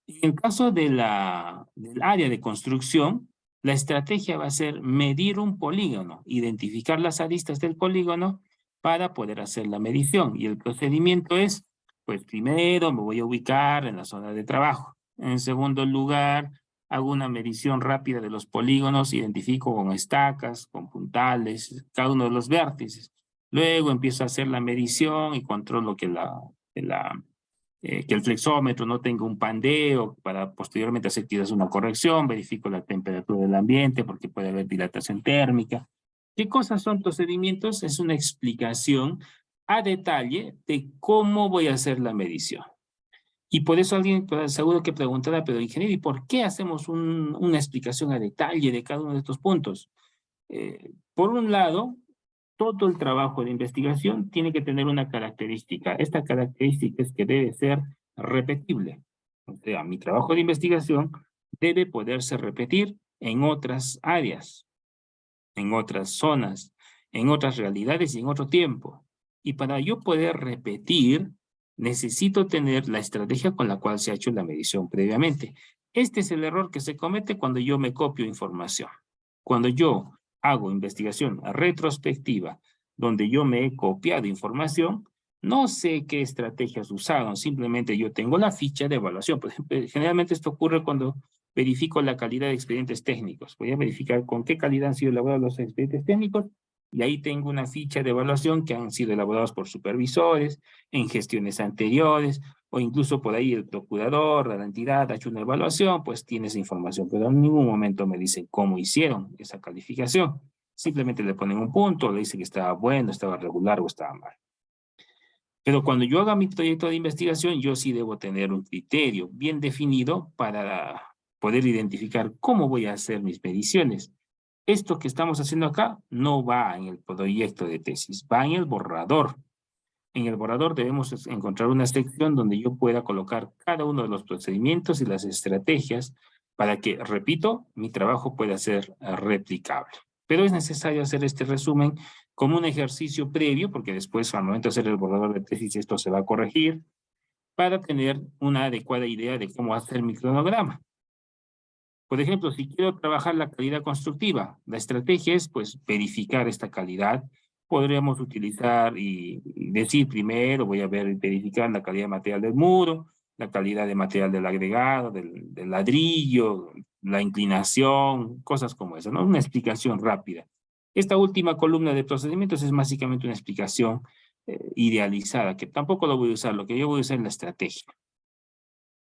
En el caso del área de construcción, la estrategia va a ser medir un polígono, identificar las aristas del polígono para poder hacer la medición. Y el procedimiento es, pues primero me voy a ubicar en la zona de trabajo. En segundo lugar, hago una medición rápida de los polígonos, identifico con estacas, con puntales, cada uno de los vértices. Luego empiezo a hacer la medición y controlo que que el flexómetro no tenga un pandeo para posteriormente hacer quizás una corrección, verifico la temperatura del ambiente porque puede haber dilatación térmica. ¿Qué cosas son procedimientos? Es una explicación a detalle de cómo voy a hacer la medición. Y por eso alguien seguro que preguntará, pero ingeniero, ¿y por qué hacemos una explicación a detalle de cada uno de estos puntos? Por un lado, todo el trabajo de investigación tiene que tener una característica. Esta característica es que debe ser repetible. O sea, mi trabajo de investigación debe poderse repetir en otras áreas, en otras zonas, en otras realidades y en otro tiempo. Y para yo poder repetir, necesito tener la estrategia con la cual se ha hecho la medición previamente. Este es el error que se comete cuando yo me copio información. Cuando yo hago investigación retrospectiva, donde yo me he copiado información, no sé qué estrategias usaron, simplemente yo tengo la ficha de evaluación. Por ejemplo, generalmente esto ocurre cuando verifico la calidad de expedientes técnicos. Voy a verificar con qué calidad han sido elaborados los expedientes técnicos y ahí tengo una ficha de evaluación que han sido elaborados por supervisores en gestiones anteriores o incluso por ahí el procurador de la entidad ha hecho una evaluación, pues tiene esa información, pero en ningún momento me dicen cómo hicieron esa calificación. Simplemente le ponen un punto, le dicen que estaba bueno, estaba regular o estaba mal. Pero cuando yo haga mi proyecto de investigación, yo sí debo tener un criterio bien definido para poder identificar cómo voy a hacer mis mediciones. Esto que estamos haciendo acá no va en el proyecto de tesis, va en el borrador. En el borrador debemos encontrar una sección donde yo pueda colocar cada uno de los procedimientos y las estrategias para que, repito, mi trabajo pueda ser replicable. Pero es necesario hacer este resumen como un ejercicio previo, porque después al momento de hacer el borrador de tesis esto se va a corregir, para tener una adecuada idea de cómo hacer mi cronograma. Por ejemplo, si quiero trabajar la calidad constructiva, la estrategia es pues verificar esta calidad. Podríamos utilizar y decir primero, voy a verificar la calidad de material del muro, la calidad de material del agregado, del ladrillo, la inclinación, cosas como eso, ¿no? Una explicación rápida. Esta última columna de procedimientos es básicamente una explicación idealizada, que tampoco lo voy a usar, lo que yo voy a usar es la estrategia.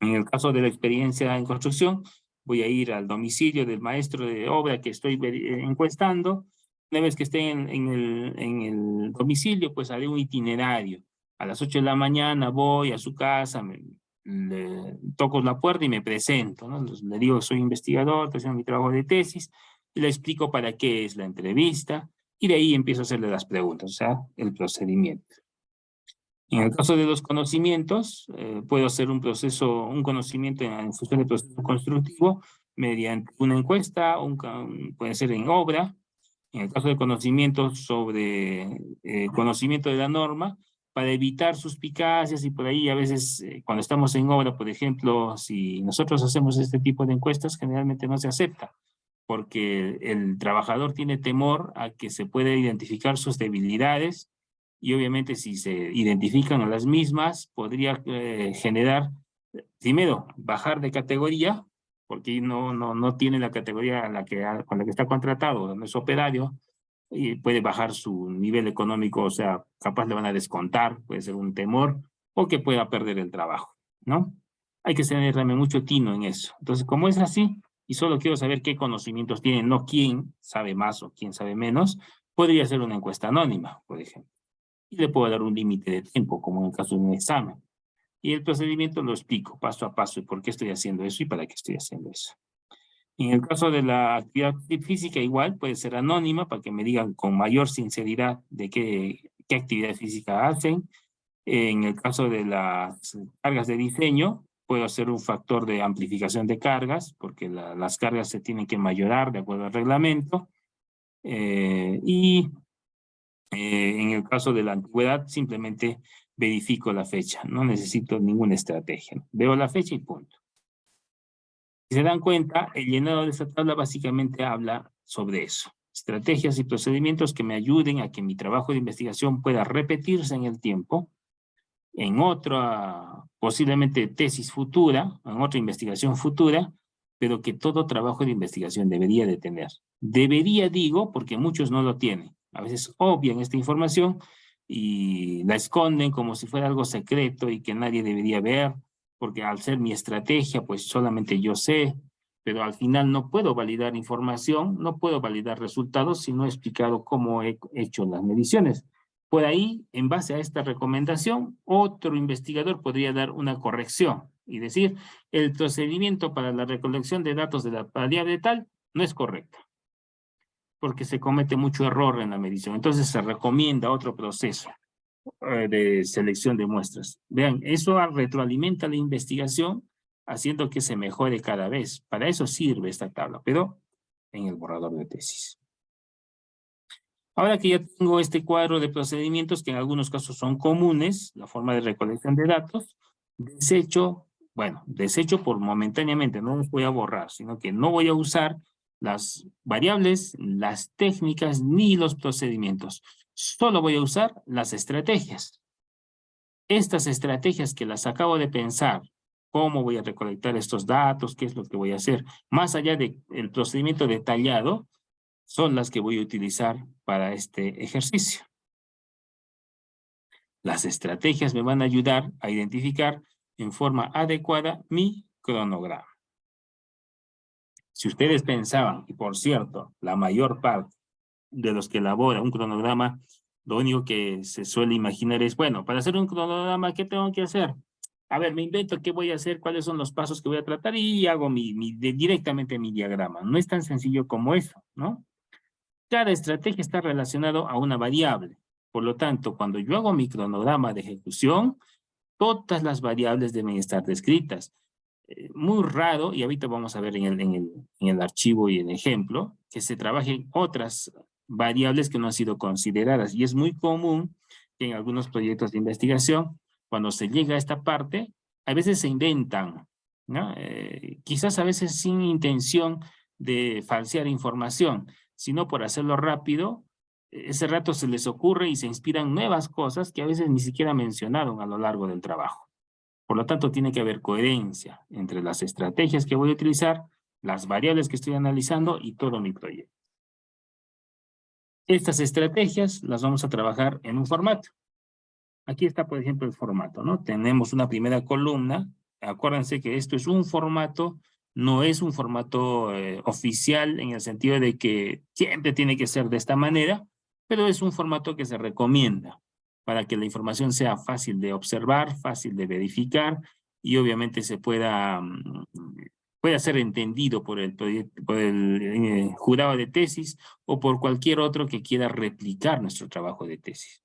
En el caso de la experiencia en construcción, voy a ir al domicilio del maestro de obra que estoy encuestando. Una vez que esté en el domicilio, pues haré un itinerario. A las 8 de la mañana voy a su casa, le toco la puerta y me presento, ¿no? Le digo que soy investigador, estoy haciendo mi trabajo de tesis, y le explico para qué es la entrevista, y de ahí empiezo a hacerle las preguntas, o sea, el procedimiento. En el caso de los conocimientos, puedo hacer un conocimiento en función del proceso constructivo mediante una encuesta, puede ser en obra. En el caso de conocimientos sobre conocimiento de la norma, para evitar suspicacias y por ahí a veces cuando estamos en obra, por ejemplo, si nosotros hacemos este tipo de encuestas, generalmente no se acepta, porque el trabajador tiene temor a que se pueda identificar sus debilidades y obviamente si se identifican a las mismas, podría generar, primero, bajar de categoría, porque no tiene la categoría con la que está contratado, no es operario, y puede bajar su nivel económico, o sea, capaz le van a descontar, puede ser un temor, o que pueda perder el trabajo, ¿no? Hay que tener también mucho tino en eso. Entonces, como es así, y solo quiero saber qué conocimientos tienen, no quién sabe más o quién sabe menos, podría ser una encuesta anónima, por ejemplo. Y le puedo dar un límite de tiempo, como en el caso de un examen. Y el procedimiento lo explico paso a paso, y por qué estoy haciendo eso y para qué estoy haciendo eso. En el caso de la actividad física, igual puede ser anónima para que me digan con mayor sinceridad de qué actividad física hacen. En el caso de las cargas de diseño, puedo hacer un factor de amplificación de cargas, porque las cargas se tienen que mayorar de acuerdo al reglamento. En el caso de la antigüedad, simplemente verifico la fecha. No necesito ninguna estrategia. Veo la fecha y punto. Si se dan cuenta, el llenado de esta tabla básicamente habla sobre eso. Estrategias y procedimientos que me ayuden a que mi trabajo de investigación pueda repetirse en el tiempo, en otra, posiblemente tesis futura, en otra investigación futura, pero que todo trabajo de investigación debería de tener. Debería, digo, porque muchos no lo tienen. A veces obvian esta información y la esconden como si fuera algo secreto y que nadie debería ver, porque al ser mi estrategia, pues solamente yo sé, pero al final no puedo validar información, no puedo validar resultados si no he explicado cómo he hecho las mediciones. Por ahí, en base a esta recomendación, otro investigador podría dar una corrección y decir, el procedimiento para la recolección de datos de la variable tal no es correcto, porque se comete mucho error en la medición. Entonces se recomienda otro proceso de selección de muestras. Vean, eso retroalimenta la investigación, haciendo que se mejore cada vez. Para eso sirve esta tabla, pero en el borrador de tesis. Ahora que ya tengo este cuadro de procedimientos que en algunos casos son comunes, la forma de recolección de datos, desecho por momentáneamente, no los voy a borrar, sino que no voy a usar las variables, las técnicas, ni los procedimientos. Solo voy a usar las estrategias. Estas estrategias que las acabo de pensar, cómo voy a recolectar estos datos, qué es lo que voy a hacer, más allá del procedimiento detallado, son las que voy a utilizar para este ejercicio. Las estrategias me van a ayudar a identificar en forma adecuada mi cronograma. Si ustedes pensaban, y por cierto, la mayor parte de los que elaboran un cronograma, lo único que se suele imaginar es, bueno, para hacer un cronograma, ¿qué tengo que hacer? A ver, me invento qué voy a hacer, cuáles son los pasos que voy a tratar y hago directamente mi diagrama. No es tan sencillo como eso, ¿no? Cada estrategia está relacionada a una variable. Por lo tanto, cuando yo hago mi cronograma de ejecución, todas las variables deben estar descritas. Muy raro, y ahorita vamos a ver en el archivo y el ejemplo, que se trabajen otras variables que no han sido consideradas. Y es muy común que en algunos proyectos de investigación, cuando se llega a esta parte, a veces se inventan, ¿no? Quizás a veces sin intención de falsear información, sino por hacerlo rápido, ese rato se les ocurre y se inspiran nuevas cosas que a veces ni siquiera mencionaron a lo largo del trabajo. Por lo tanto, tiene que haber coherencia entre las estrategias que voy a utilizar, las variables que estoy analizando y todo mi proyecto. Estas estrategias las vamos a trabajar en un formato. Aquí está, por ejemplo, el formato, ¿no? Tenemos una primera columna. Acuérdense que esto es un formato, no es un formato oficial en el sentido de que siempre tiene que ser de esta manera, pero es un formato que se recomienda para que la información sea fácil de observar, fácil de verificar y obviamente se pueda ser entendido por el jurado de tesis o por cualquier otro que quiera replicar nuestro trabajo de tesis.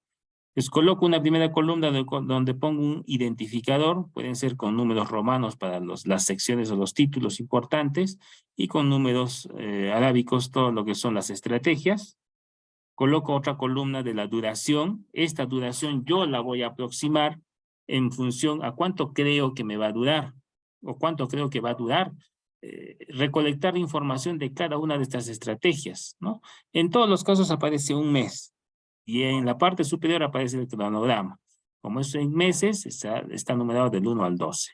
Les coloco una primera columna donde pongo un identificador, pueden ser con números romanos para las secciones o los títulos importantes, y con números arábicos todo lo que son las estrategias. Coloco otra columna de la duración. Esta duración yo la voy a aproximar en función a cuánto creo que me va a durar, o cuánto creo que va a durar recolectar información de cada una de estas estrategias, ¿no? En todos los casos aparece un mes. Y en la parte superior aparece el cronograma. Como es en meses, está numerado del 1 al 12.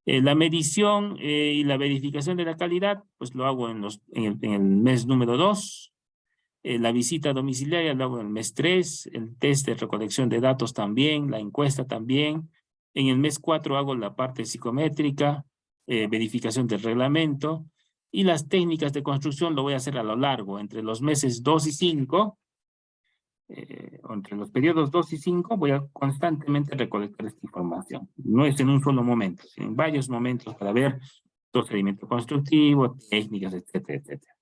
La medición y la verificación de la calidad, pues lo hago en el mes número 2. La visita domiciliaria lo hago en el mes 3. El test de recolección de datos también, la encuesta también. En el mes 4 hago la parte psicométrica, verificación del reglamento. Y las técnicas de construcción lo voy a hacer a lo largo, entre los meses 2 y 5. entre los periodos 2 y 5, voy a constantemente recolectar esta información. No es en un solo momento, sino en varios momentos para ver procedimiento constructivo, técnicas, etcétera, etcétera.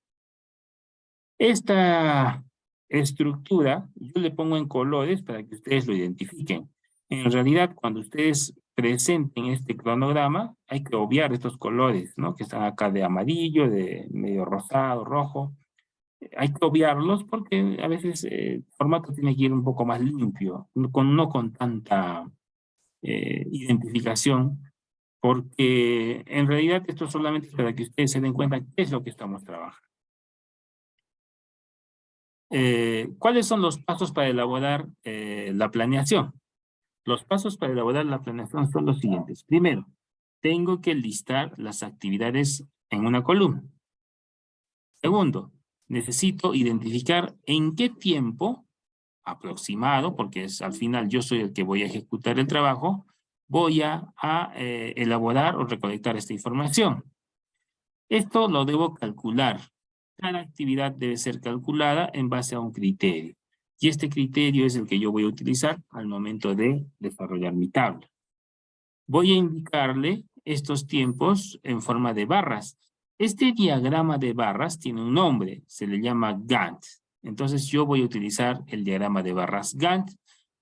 Esta estructura yo le pongo en colores para que ustedes lo identifiquen. En realidad, cuando ustedes presenten este cronograma, hay que obviar estos colores, ¿no? Que están acá de amarillo, de medio rosado, rojo. Hay que obviarlos porque a veces el formato tiene que ir un poco más limpio, no con tanta identificación, porque en realidad esto es solamente para que ustedes se den cuenta qué es lo que estamos trabajando. ¿Cuáles son los pasos para elaborar la planeación? Los pasos para elaborar la planeación son los siguientes. Primero, tengo que listar las actividades en una columna. Segundo, necesito identificar en qué tiempo aproximado, porque al final yo soy el que voy a ejecutar el trabajo, voy a elaborar o recolectar esta información. Esto lo debo calcular. Cada actividad debe ser calculada en base a un criterio. Y este criterio es el que yo voy a utilizar al momento de desarrollar mi tabla. Voy a indicarle estos tiempos en forma de barras. Este diagrama de barras tiene un nombre, se le llama Gantt. Entonces yo voy a utilizar el diagrama de barras Gantt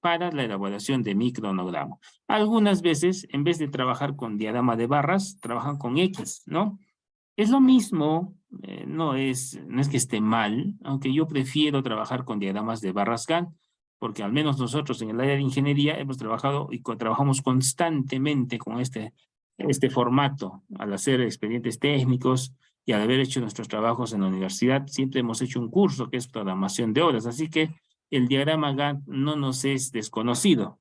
para la elaboración de mi cronograma. Algunas veces, en vez de trabajar con diagrama de barras, trabajan con X, ¿no? Es lo mismo, no es que esté mal, aunque yo prefiero trabajar con diagramas de barras Gantt, porque al menos nosotros en el área de ingeniería hemos trabajado y trabajamos constantemente con este formato. Al hacer expedientes técnicos y al haber hecho nuestros trabajos en la universidad, siempre hemos hecho un curso que es programación de horas, así que el diagrama Gantt no nos es desconocido.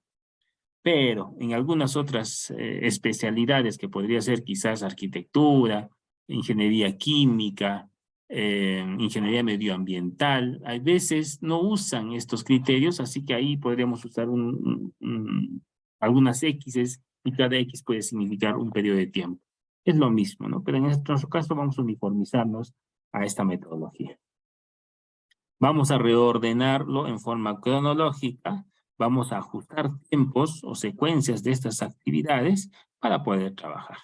Pero en algunas otras especialidades que podría ser quizás arquitectura, ingeniería química, ingeniería medioambiental, a veces no usan estos criterios, así que ahí podríamos usar algunas X's y cada X puede significar un periodo de tiempo. Es lo mismo, ¿no? Pero en nuestro caso vamos a uniformizarnos a esta metodología. Vamos a reordenarlo en forma cronológica, vamos a ajustar tiempos o secuencias de estas actividades para poder trabajar.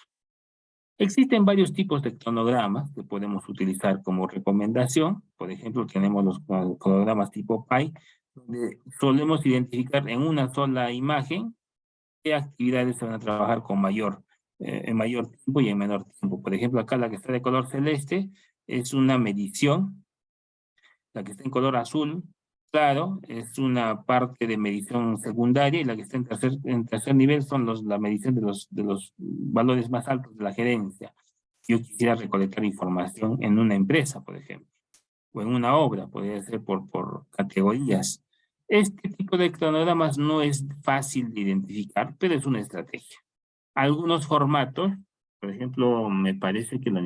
Existen varios tipos de cronogramas que podemos utilizar como recomendación. Por ejemplo, tenemos los cronogramas tipo PI, donde solemos identificar en una sola imagen qué actividades se van a trabajar con en mayor tiempo y en menor tiempo. Por ejemplo, acá la que está de color celeste es una medición. La que está en color azul, claro, es una parte de medición secundaria y la que está en tercer nivel son la medición de los valores más altos de la gerencia. Yo quisiera recolectar información en una empresa, por ejemplo, o en una obra, podría ser por categorías. Este tipo de cronogramas no es fácil de identificar, pero es una estrategia. Algunos formatos, por ejemplo, me parece que en las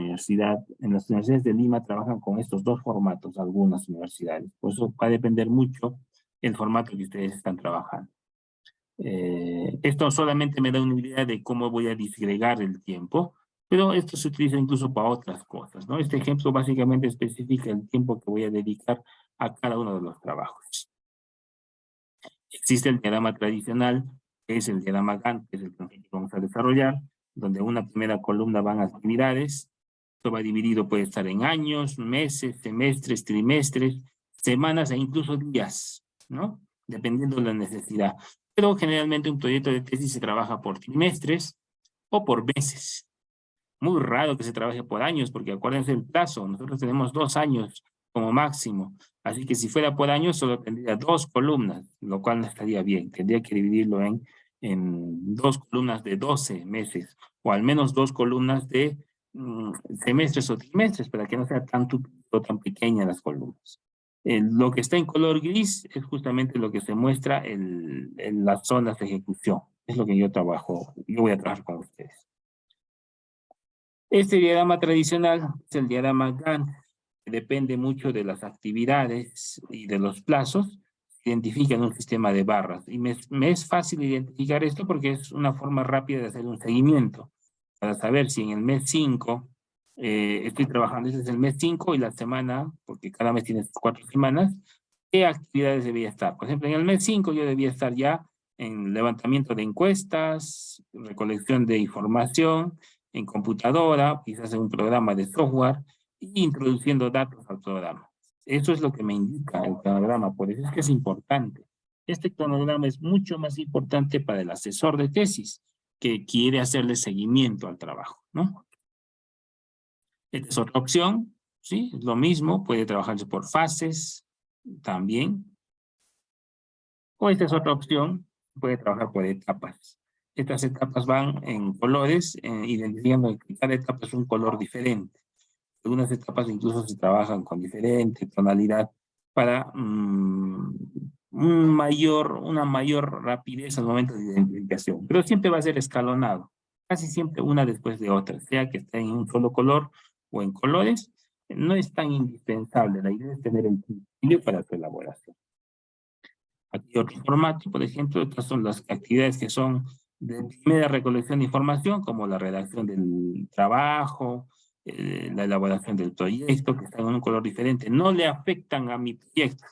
universidades de Lima trabajan con estos dos formatos, algunas universidades. Por eso va a depender mucho el formato que ustedes están trabajando. Esto solamente me da una idea de cómo voy a disgregar el tiempo, pero esto se utiliza incluso para otras cosas, ¿no? Este ejemplo básicamente especifica el tiempo que voy a dedicar a cada uno de los trabajos. Existe el diagrama tradicional, que es el diagrama Gantt, que es el que vamos a desarrollar, donde una primera columna van actividades. Esto va dividido, puede estar en años, meses, semestres, trimestres, semanas e incluso días, ¿no? Dependiendo de la necesidad. Pero generalmente un proyecto de tesis se trabaja por trimestres o por meses. Muy raro que se trabaje por años, porque acuérdense el plazo. Nosotros tenemos 2 años como máximo. Así que si fuera por año, solo tendría 2 columnas, lo cual no estaría bien. Tendría que dividirlo en 2 columnas de 12 meses, o al menos 2 columnas de semestres o trimestres, para que no sea tan pequeñas las columnas. Lo que está en color gris es justamente lo que se muestra en las zonas de ejecución. Es lo que yo voy a trabajar con ustedes. Este diagrama tradicional es el diagrama Gantt, que depende mucho de las actividades y de los plazos. Se identifica en un sistema de barras. Y me es fácil identificar esto porque es una forma rápida de hacer un seguimiento. Para saber si en el mes 5 estoy trabajando, ese es el mes 5 y la semana, porque cada mes tiene 4 semanas, ¿qué actividades debía estar? Por ejemplo, en el mes 5 yo debía estar ya en levantamiento de encuestas, recolección de información en computadora, quizás en un programa de software, y introduciendo datos al programa. Eso es lo que me indica el cronograma, por eso es que es importante. Este cronograma es mucho más importante para el asesor de tesis, que quiere hacerle seguimiento al trabajo, ¿no? Esta es otra opción, ¿sí? Es lo mismo, puede trabajarse por fases también. O esta es otra opción, puede trabajar por etapas. Estas etapas van en colores, identificando que cada etapa es un color diferente. Algunas etapas incluso se trabajan con diferente tonalidad para una mayor rapidez al momento de identificación. Pero siempre va a ser escalonado, casi siempre una después de otra, sea que esté en un solo color o en colores, no es tan indispensable. La idea es tener el principio para su elaboración. Aquí otro formato, por ejemplo, estas son las actividades que son de primera recolección de información, como la redacción del trabajo, la elaboración del proyecto, que están en un color diferente. No le afectan a mi proyecto,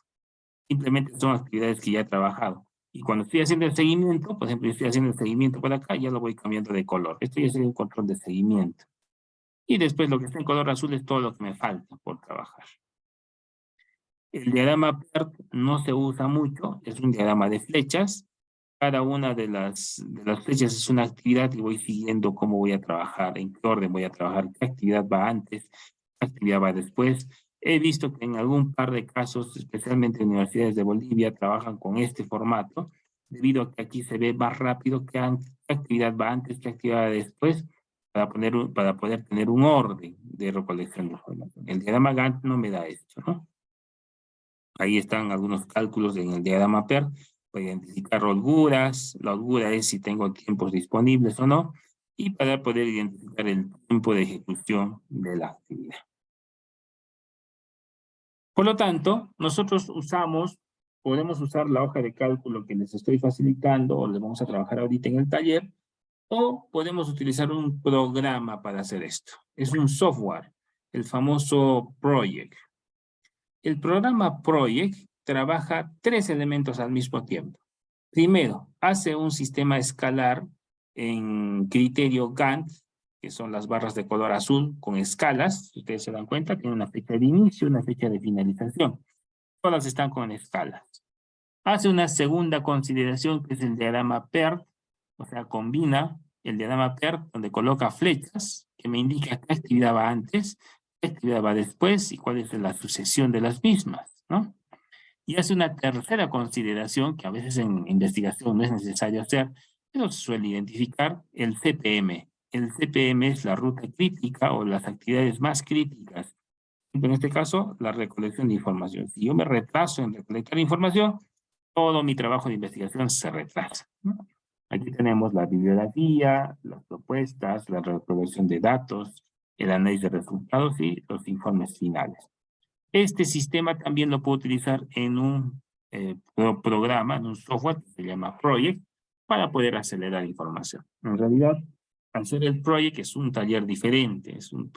simplemente son actividades que ya he trabajado. Y cuando estoy haciendo el seguimiento, por ejemplo, yo estoy haciendo el seguimiento por acá, ya lo voy cambiando de color. Esto ya sería un control de seguimiento. Y después lo que está en color azul es todo lo que me falta por trabajar. El diagrama PERT no se usa mucho, es un diagrama de flechas. Cada una de las flechas es una actividad y voy siguiendo cómo voy a trabajar, en qué orden voy a trabajar, qué actividad va antes, qué actividad va después. He visto que en algún par de casos, especialmente en universidades de Bolivia, trabajan con este formato, debido a que aquí se ve más rápido qué actividad va antes, qué actividad va después, para poder tener un orden de recolección de información. El diagrama Gantt no me da esto, ¿no? Ahí están algunos cálculos en el diagrama PERT para identificar holguras. La holgura es si tengo tiempos disponibles o no, y para poder identificar el tiempo de ejecución de la actividad. Por lo tanto, nosotros podemos usar la hoja de cálculo que les estoy facilitando, o les vamos a trabajar ahorita en el taller, o podemos utilizar un programa para hacer esto. Es un software, el famoso Project. El programa Project trabaja 3 elementos al mismo tiempo. Primero, hace un sistema escalar en criterio Gantt, que son las barras de color azul con escalas. Si ustedes se dan cuenta, tiene una fecha de inicio y una fecha de finalización. Todas están con escalas. Hace una segunda consideración, que es el diagrama PERT, o sea, combina el diagrama PERT, donde coloca flechas, que me indica qué actividad va antes, qué actividad va después y cuál es la sucesión de las mismas, ¿no? Y hace una tercera consideración, que a veces en investigación no es necesario hacer, pero se suele identificar el CPM. El CPM es la ruta crítica o las actividades más críticas. En este caso, la recolección de información. Si yo me retraso en recolectar información, todo mi trabajo de investigación se retrasa, ¿no? Aquí tenemos la bibliografía, las propuestas, la recolección de datos, el análisis de resultados y los informes finales. Este sistema también lo puedo utilizar en un programa, en un software que se llama Project, para poder acelerar información. En realidad, al ser el Project es un taller diferente, es un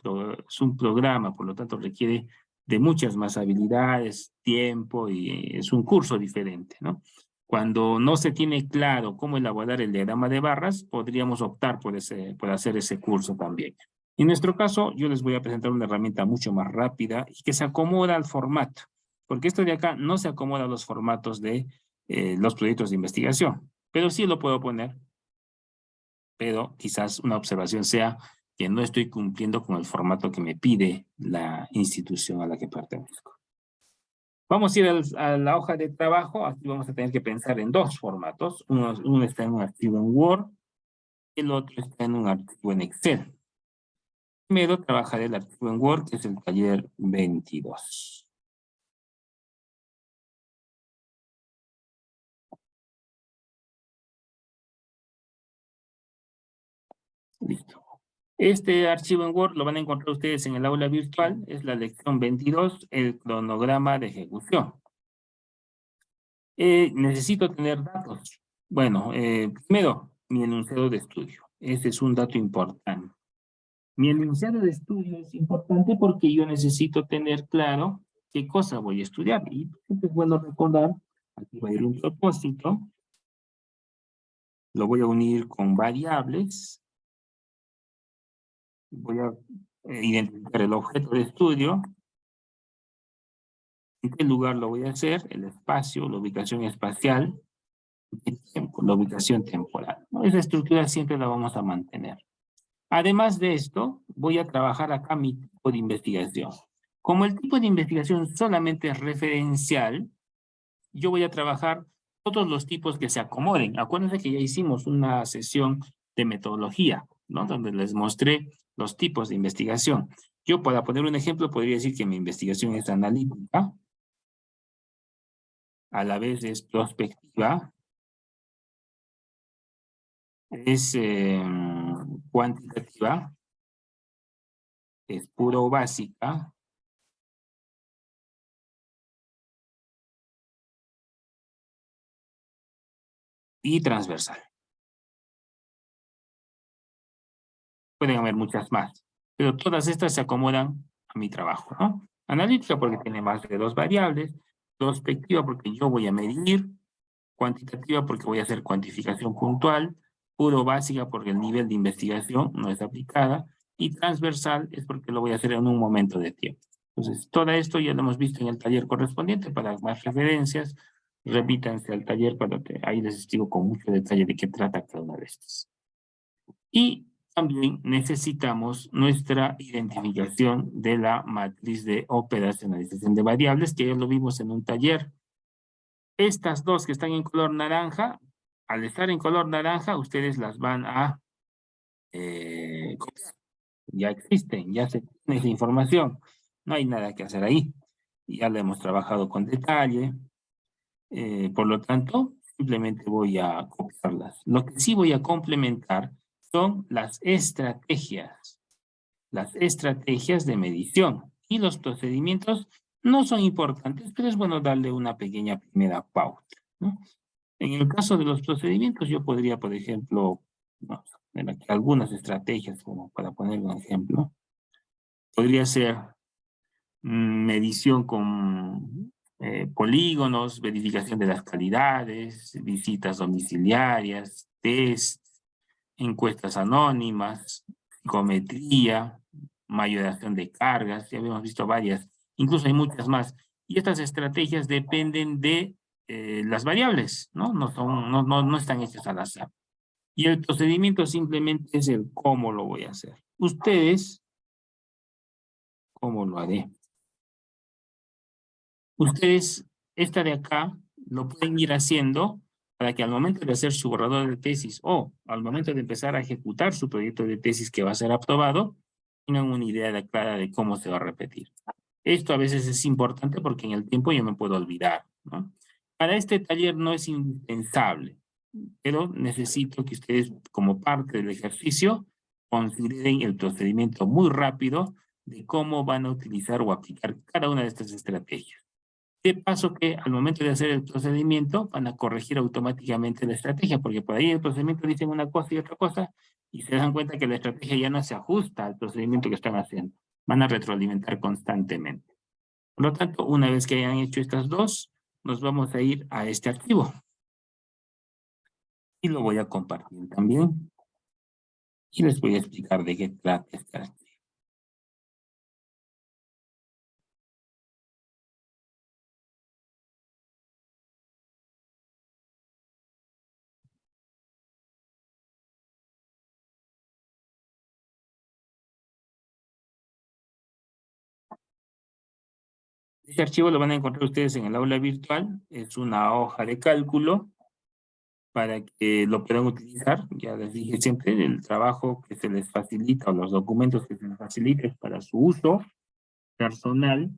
programa, por lo tanto requiere de muchas más habilidades, tiempo, y es un curso diferente, ¿no? Cuando no se tiene claro cómo elaborar el diagrama de barras, podríamos optar por hacer ese curso también. En nuestro caso, yo les voy a presentar una herramienta mucho más rápida y que se acomoda al formato, porque esto de acá no se acomoda a los formatos de los proyectos de investigación, pero sí lo puedo poner. Pero quizás una observación sea que no estoy cumpliendo con el formato que me pide la institución a la que pertenezco. Vamos a ir a la hoja de trabajo. Aquí vamos a tener que pensar en 2 formatos. Uno está en un archivo en Word, el otro está en un archivo en Excel. Primero trabajaré el archivo en Word, que es el taller 22. Listo. Este archivo en Word lo van a encontrar ustedes en el aula virtual. Es la lección 22, el cronograma de ejecución. Necesito tener datos. Bueno, primero, mi enunciado de estudio. Ese es un dato importante. Mi enunciado de estudio es importante porque yo necesito tener claro qué cosa voy a estudiar. Y siempre es bueno recordar, aquí va a ir un propósito, lo voy a unir con variables, voy a identificar el objeto de estudio, en qué lugar lo voy a hacer, el espacio, la ubicación espacial, el tiempo, la ubicación temporal, ¿no? Esa estructura siempre la vamos a mantener. Además de esto, voy a trabajar acá mi tipo de investigación. Como el tipo de investigación solamente es referencial, yo voy a trabajar todos los tipos que se acomoden. Acuérdense que ya hicimos una sesión de metodología, ¿no? Donde les mostré los tipos de investigación. Yo, para poner un ejemplo, podría decir que mi investigación es analítica, a la vez es prospectiva, es cuantitativa, es puro básica, y transversal. Pueden haber muchas más, pero todas estas se acomodan a mi trabajo, ¿no? Analítica porque tiene más de 2 variables, prospectiva porque yo voy a medir, cuantitativa porque voy a hacer cuantificación puntual, puro básica porque el nivel de investigación no es aplicada, y transversal es porque lo voy a hacer en un momento de tiempo. Entonces, todo esto ya lo hemos visto en el taller correspondiente. Para más referencias, repítanse al taller para que ahí les explico con mucho detalle de qué trata cada una de estas. Y también necesitamos nuestra identificación de la matriz de operacionalización de variables, que ya lo vimos en un taller. Estas dos que están en color naranja, al estar en color naranja, ustedes las van a copiar. Ya existen, ya se tiene esa información. No hay nada que hacer ahí. Ya la hemos trabajado con detalle. Por lo tanto, simplemente voy a copiarlas. Lo que sí voy a complementar son las estrategias de medición. Y los procedimientos no son importantes, pero es bueno darle una pequeña primera pauta, ¿no? En el caso de los procedimientos, yo podría, por ejemplo, vamos a poner aquí algunas estrategias, como para poner un ejemplo. Podría ser medición con polígonos, verificación de las calidades, visitas domiciliarias, test, encuestas anónimas, psicometría, mayoración de cargas, ya habíamos visto varias, incluso hay muchas más. Y estas estrategias dependen de las variables, ¿no? No están hechas al azar. Y el procedimiento simplemente es el cómo lo voy a hacer. Ustedes, ¿cómo lo haré? Ustedes, esta de acá, lo pueden ir haciendo para que al momento de hacer su borrador de tesis o al momento de empezar a ejecutar su proyecto de tesis que va a ser aprobado, tengan una idea clara de cómo se va a repetir. Esto a veces es importante porque en el tiempo yo me puedo olvidar, ¿no? Para este taller no es indispensable, pero necesito que ustedes, como parte del ejercicio, consideren el procedimiento muy rápido de cómo van a utilizar o aplicar cada una de estas estrategias. De paso que al momento de hacer el procedimiento van a corregir automáticamente la estrategia, porque por ahí el procedimiento dicen una cosa y otra cosa, y se dan cuenta que la estrategia ya no se ajusta al procedimiento que están haciendo. Van a retroalimentar constantemente. Por lo tanto, una vez que hayan hecho estas dos, nos vamos a ir a este archivo. Y lo voy a compartir también. Y les voy a explicar de qué trata este archivo. Este archivo lo van a encontrar ustedes en el aula virtual. Es una hoja de cálculo para que lo puedan utilizar. Ya les dije siempre, el trabajo que se les facilita o los documentos que se les faciliten para su uso personal.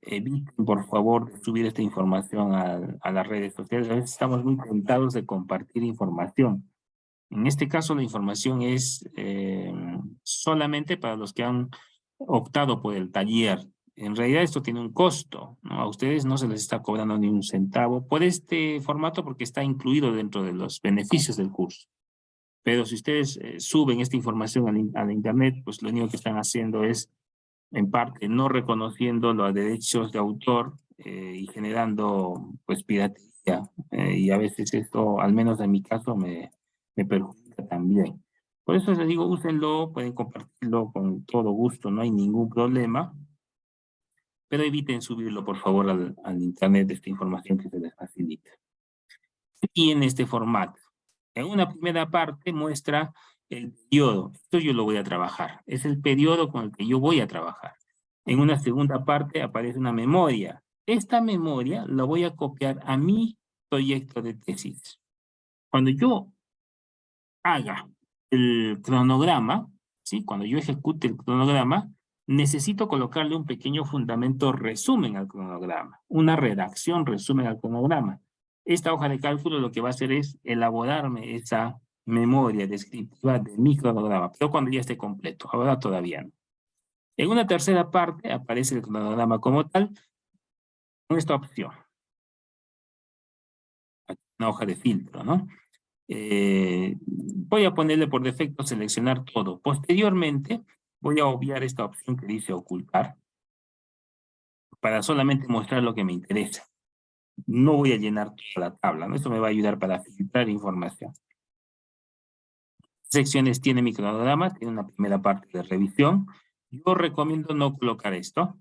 Eviten por favor subir esta información a las redes sociales. A veces estamos muy tentados de compartir información. En este caso la información es solamente para los que han optado por el taller. En realidad esto tiene un costo, ¿no? A ustedes no se les está cobrando ni un centavo por este formato porque está incluido dentro de los beneficios del curso. Pero si ustedes suben esta información a la internet, pues lo único que están haciendo es en parte no reconociendo los derechos de autor y generando pues piratería. Y a veces esto, al menos en mi caso, me perjudica también. Por eso les digo, úsenlo, pueden compartirlo con todo gusto, no hay ningún problema, pero eviten subirlo, por favor, al internet de esta información que se les facilita. Y en este formato. En una primera parte muestra el periodo. Esto yo lo voy a trabajar. Es el periodo con el que yo voy a trabajar. En una segunda parte aparece una memoria. Esta memoria la voy a copiar a mi proyecto de tesis. Cuando yo haga el cronograma, ¿sí? Cuando yo ejecute el cronograma, necesito colocarle un pequeño fundamento resumen al cronograma, una redacción resumen al cronograma. Esta hoja de cálculo lo que va a hacer es elaborarme esa memoria descriptiva de mi cronograma, pero cuando ya esté completo, ahora todavía no. En una tercera parte aparece el cronograma como tal, con esta opción. Una hoja de filtro, ¿no? Voy a ponerle por defecto seleccionar todo. Posteriormente voy a obviar esta opción que dice ocultar para solamente mostrar lo que me interesa. No voy a llenar toda la tabla, ¿no? Esto me va a ayudar para filtrar información. Secciones tiene mi cronograma, tiene una primera parte de revisión. Yo recomiendo no colocar esto,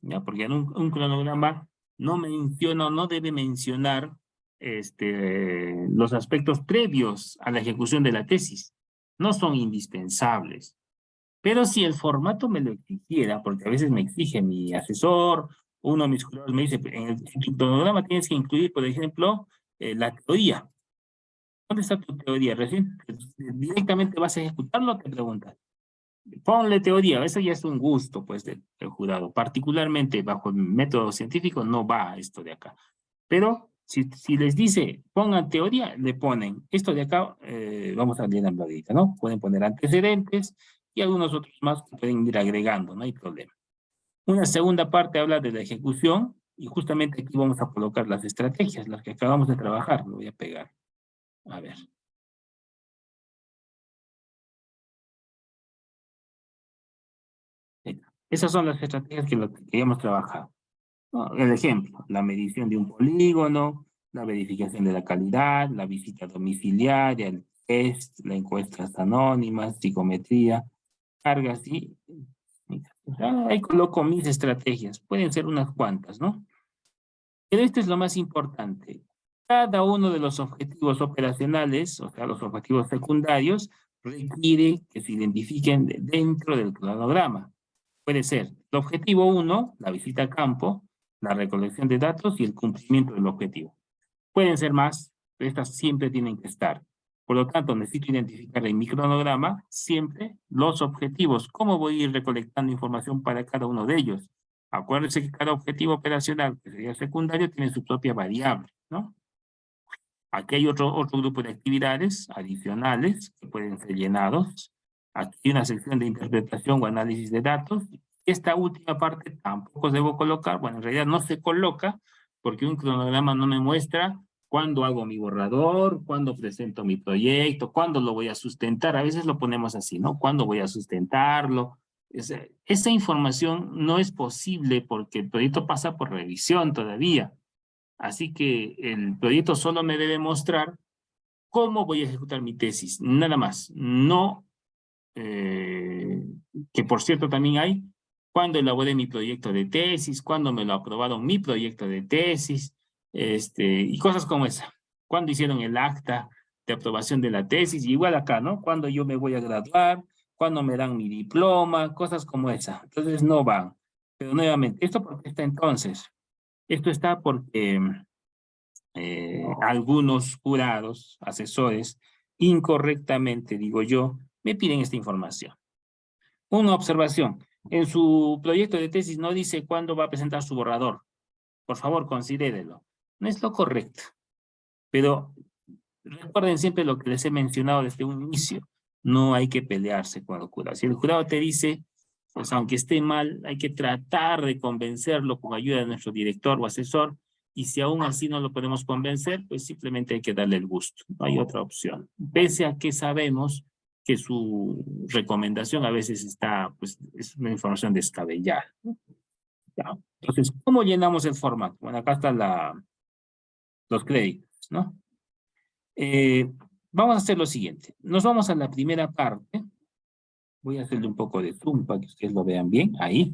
¿ya? Porque en un cronograma no menciona, no debe mencionar los aspectos previos a la ejecución de la tesis. No son indispensables. Pero si el formato me lo exigiera, porque a veces me exige mi asesor, uno de mis curadores me dice, en tu cronograma tienes que incluir, por ejemplo, la teoría. ¿Dónde está tu teoría? Recién directamente vas a ejecutarlo, te preguntas. Ponle teoría, eso ya es un gusto, pues, del jurado. Particularmente bajo el método científico no va esto de acá. Pero si les dice, pongan teoría, le ponen esto de acá, vamos a leer la ahorita, ¿no? Pueden poner antecedentes y algunos otros más que pueden ir agregando, no hay problema. Una segunda parte habla de la ejecución y justamente aquí vamos a colocar las estrategias, las que acabamos de trabajar. Lo voy a pegar. A ver. Esas son las estrategias que hemos trabajado. ¿No? El ejemplo, la medición de un polígono, la verificación de la calidad, la visita domiciliaria, el test, las encuestas anónimas, psicometría, cargas y... Ahí coloco mis estrategias, pueden ser unas cuantas, ¿no? Pero esto es lo más importante. Cada uno de los objetivos operacionales, o sea, los objetivos secundarios, requiere que se identifiquen dentro del cronograma. Puede ser el objetivo 1, la visita a campo, la recolección de datos y el cumplimiento del objetivo. Pueden ser más, pero estas siempre tienen que estar. Por lo tanto, necesito identificar en mi cronograma siempre los objetivos. ¿Cómo voy a ir recolectando información para cada uno de ellos? Acuérdense que cada objetivo operacional, que sería secundario, tiene su propia variable, ¿no? Aquí hay otro grupo de actividades adicionales que pueden ser llenados. Aquí hay una sección de interpretación o análisis de datos. Esta última parte tampoco debo colocar, bueno, en realidad no se coloca porque un cronograma no me muestra cuándo hago mi borrador, cuándo presento mi proyecto, cuándo lo voy a sustentar. A veces lo ponemos así, ¿no? ¿Cuándo voy a sustentarlo? Esa información no es posible porque el proyecto pasa por revisión todavía. Así que el proyecto solo me debe mostrar cómo voy a ejecutar mi tesis, nada más. No, que por cierto también hay, cuando elaboré mi proyecto de tesis, cuando me lo aprobaron mi proyecto de tesis, y cosas como esa. Cuando hicieron el acta de aprobación de la tesis, igual acá, ¿no? Cuando yo me voy a graduar, cuando me dan mi diploma, cosas como esa. Entonces no van. Pero nuevamente, ¿esto por qué está entonces? Esto está porque algunos jurados, asesores, incorrectamente, digo yo, me piden esta información. Una observación. En su proyecto de tesis no dice cuándo va a presentar su borrador. Por favor, considérelo. No es lo correcto. Pero recuerden siempre lo que les he mencionado desde un inicio. No hay que pelearse con el jurado. Si el jurado te dice, pues aunque esté mal, hay que tratar de convencerlo con ayuda de nuestro director o asesor, y si aún así no lo podemos convencer, pues simplemente hay que darle el gusto. No hay otra opción. Pese a que sabemos que su recomendación a veces está, pues, es una información descabellada, ¿no? Ya. Entonces, ¿cómo llenamos el formato? Bueno, acá están los créditos, ¿no? Vamos a hacer lo siguiente. Nos vamos a la primera parte. Voy a hacerle un poco de zoom para que ustedes lo vean bien. Ahí.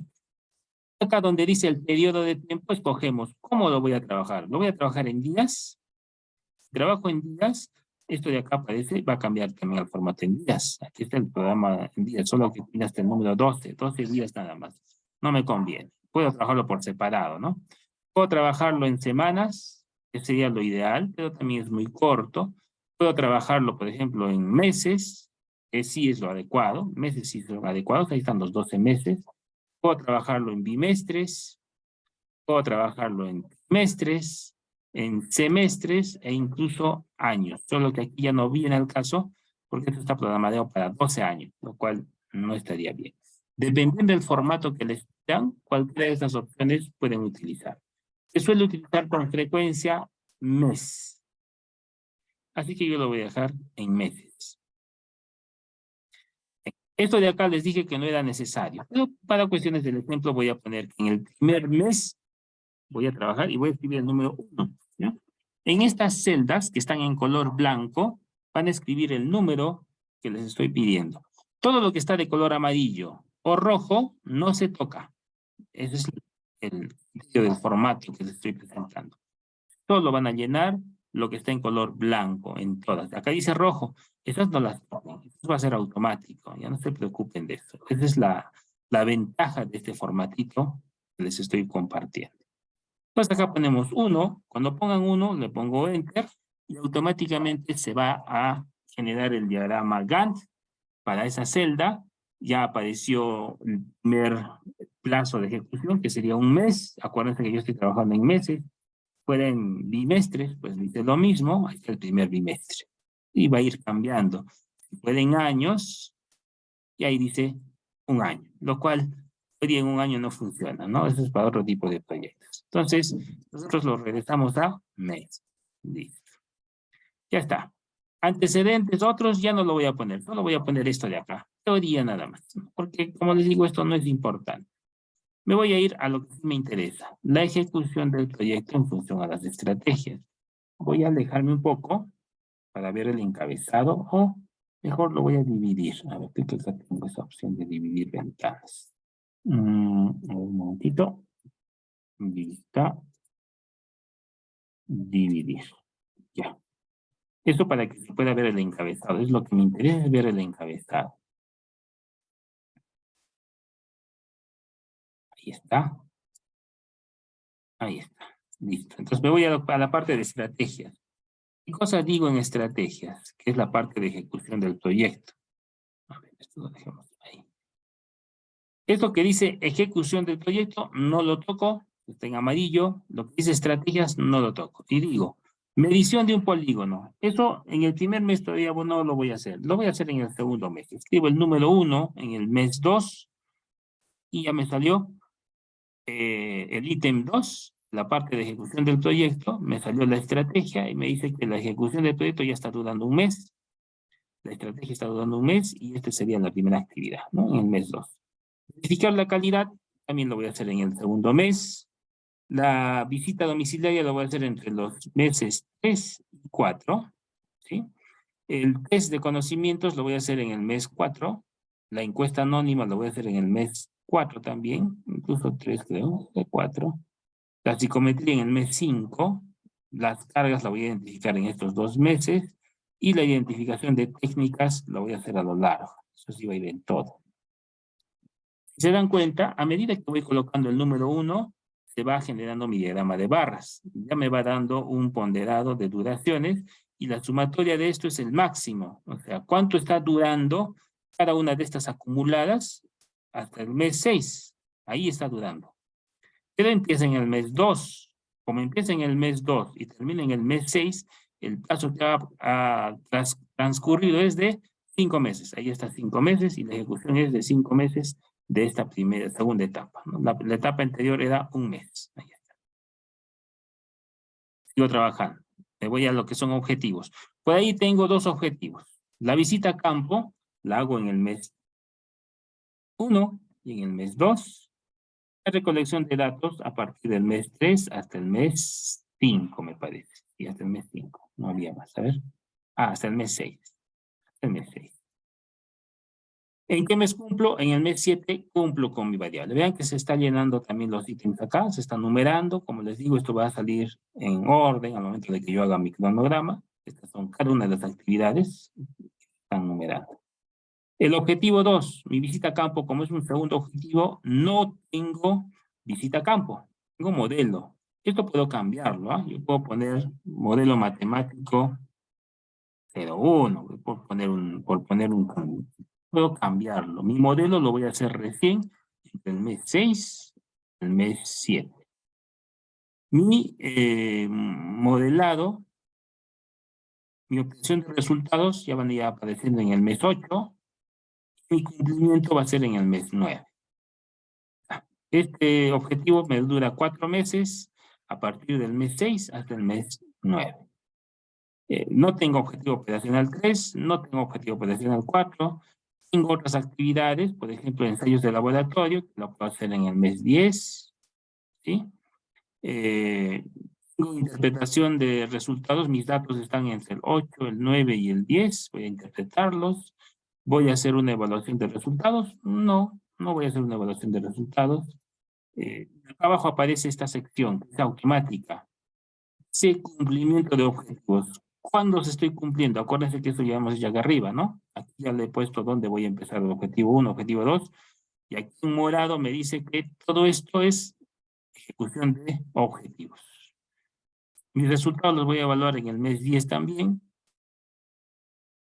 Acá donde dice el periodo de tiempo, escogemos cómo lo voy a trabajar. ¿Lo voy a trabajar en días? Trabajo en días. Esto de acá aparece, va a cambiar también al formato en días. Aquí está el programa en días, solo que tiene hasta el número 12 días nada más. No me conviene. Puedo trabajarlo por separado, ¿no? Puedo trabajarlo en semanas, que sería lo ideal, pero también es muy corto. Puedo trabajarlo, por ejemplo, en meses, que sí es lo adecuado. Meses sí son lo adecuados, ahí están los 12 meses. Puedo trabajarlo en bimestres, puedo trabajarlo en trimestres, en semestres e incluso años. Solo que aquí ya no viene al caso porque esto está programado para 12 años, lo cual no estaría bien. Dependiendo del formato que les dan, cualquiera de estas opciones pueden utilizar. Se suele utilizar con frecuencia mes. Así que yo lo voy a dejar en meses. Esto de acá les dije que no era necesario, pero para cuestiones del ejemplo voy a poner que en el primer mes voy a trabajar y voy a escribir el número 1. ¿Ya? En estas celdas que están en color blanco, van a escribir el número que les estoy pidiendo. Todo lo que está de color amarillo o rojo no se toca. Ese es el sitio del formato que les estoy presentando. Solo van a llenar lo que está en color blanco en todas. Acá dice rojo. Esas no las toquen. Eso va a ser automático. Ya no se preocupen de eso. Esa es la ventaja de este formatito que les estoy compartiendo. Entonces acá ponemos 1, cuando pongan 1 le pongo Enter y automáticamente se va a generar el diagrama Gantt para esa celda. Ya apareció el primer plazo de ejecución que sería un mes. Acuérdense que yo estoy trabajando en meses. Fueran bimestres, pues dice lo mismo, ahí está el primer bimestre. Y va a ir cambiando. Si fueran años, y ahí dice un año, lo cual hoy en un año no funciona, ¿no? Eso es para otro tipo de proyectos. Entonces, nosotros lo regresamos a mes. Listo. Ya está. Antecedentes, otros ya no lo voy a poner, solo voy a poner esto de acá. Teoría nada más, ¿no? Porque como les digo, esto no es importante. Me voy a ir a lo que sí me interesa, la ejecución del proyecto en función a las estrategias. Voy a alejarme un poco para ver el encabezado o mejor lo voy a dividir. A ver, creo que acá tengo esa opción de dividir ventanas. A ver, un momentito. Vista. Dividir. Ya. Eso para que se pueda ver el encabezado. Es lo que me interesa, es ver el encabezado. Ahí está. Ahí está. Listo. Entonces me voy a la parte de estrategias. ¿Qué cosas digo en estrategias? Que es la parte de ejecución del proyecto. A ver, esto lo dejamos ahí. Esto que dice ejecución del proyecto, no lo toco, está en amarillo. Lo que dice estrategias, no lo toco. Y digo, medición de un polígono. Eso en el primer mes todavía no lo voy a hacer. Lo voy a hacer en el segundo mes. Escribo el número 1 en el mes 2 y ya me salió el ítem 2, la parte de ejecución del proyecto. Me salió la estrategia y me dice que la ejecución del proyecto ya está durando un mes. La estrategia está durando un mes y esta sería la primera actividad, ¿no? En el mes 2. Verificar la calidad, también lo voy a hacer en el segundo mes. La visita domiciliaria lo voy a hacer entre los meses 3 y 4, ¿sí? El test de conocimientos lo voy a hacer en el mes 4. La encuesta anónima lo voy a hacer en el mes 4 también, incluso 3 creo, de 4. La psicometría en el mes 5. Las cargas la voy a identificar en estos 2 meses. Y la identificación de técnicas la voy a hacer a lo largo. Eso sí va a ir en todo. Si se dan cuenta, a medida que voy colocando el número 1, se va generando mi diagrama de barras. Ya me va dando un ponderado de duraciones y la sumatoria de esto es el máximo. O sea, ¿cuánto está durando cada una de estas acumuladas hasta el mes 6? Ahí está durando. Pero empieza en el mes 2. Como empieza en el mes 2 y termina en el mes 6, el plazo que ha transcurrido es de 5 meses. Ahí está 5 meses y la ejecución es de 5 meses de esta segunda etapa, ¿no? La etapa anterior era un mes. Ahí está. Sigo trabajando. Me voy a lo que son objetivos. Por ahí tengo 2 objetivos. La visita a campo, la hago en el mes 1 y en el mes 2. La recolección de datos a partir del mes 3 hasta el mes 5, me parece. Y hasta el mes 5, no había más, a ver. Hasta el mes 6. Hasta el mes 6. ¿En qué mes cumplo? En el mes 7 cumplo con mi variable. Vean que se está llenando también los ítems acá, se están numerando. Como les digo, esto va a salir en orden al momento de que yo haga mi cronograma. Estas son cada una de las actividades que están numerando. El objetivo 2, mi visita a campo, como es un segundo objetivo, no tengo visita a campo, tengo modelo. Esto puedo cambiarlo, ¿ah? Yo puedo poner modelo matemático 01, por poner un, puedo cambiarlo. Mi modelo lo voy a hacer recién entre el mes 6 y el mes 7. Mi modelado, mi obtención de resultados ya van a ir apareciendo en el mes 8. Mi cumplimiento va a ser en el mes 9. Este objetivo me dura 4 meses, a partir del mes 6 hasta el mes 9. No tengo objetivo operacional 3, no tengo objetivo operacional 4, tengo otras actividades, por ejemplo, ensayos de laboratorio, que lo puedo hacer en el mes 10, ¿sí? Tengo interpretación de resultados, mis datos están entre el 8, el 9 y el 10, voy a interpretarlos. ¿Voy a hacer una evaluación de resultados? No, no voy a hacer una evaluación de resultados. Acá abajo aparece esta sección, que es automática. Sí, cumplimiento de objetivos. ¿Cuándo se estoy cumpliendo? Acuérdense que eso ya hemos dicho acá arriba, ¿no? Aquí ya le he puesto dónde voy a empezar el objetivo 1, objetivo 2. Y aquí en morado me dice que todo esto es ejecución de objetivos. Mis resultados los voy a evaluar en el mes 10 también.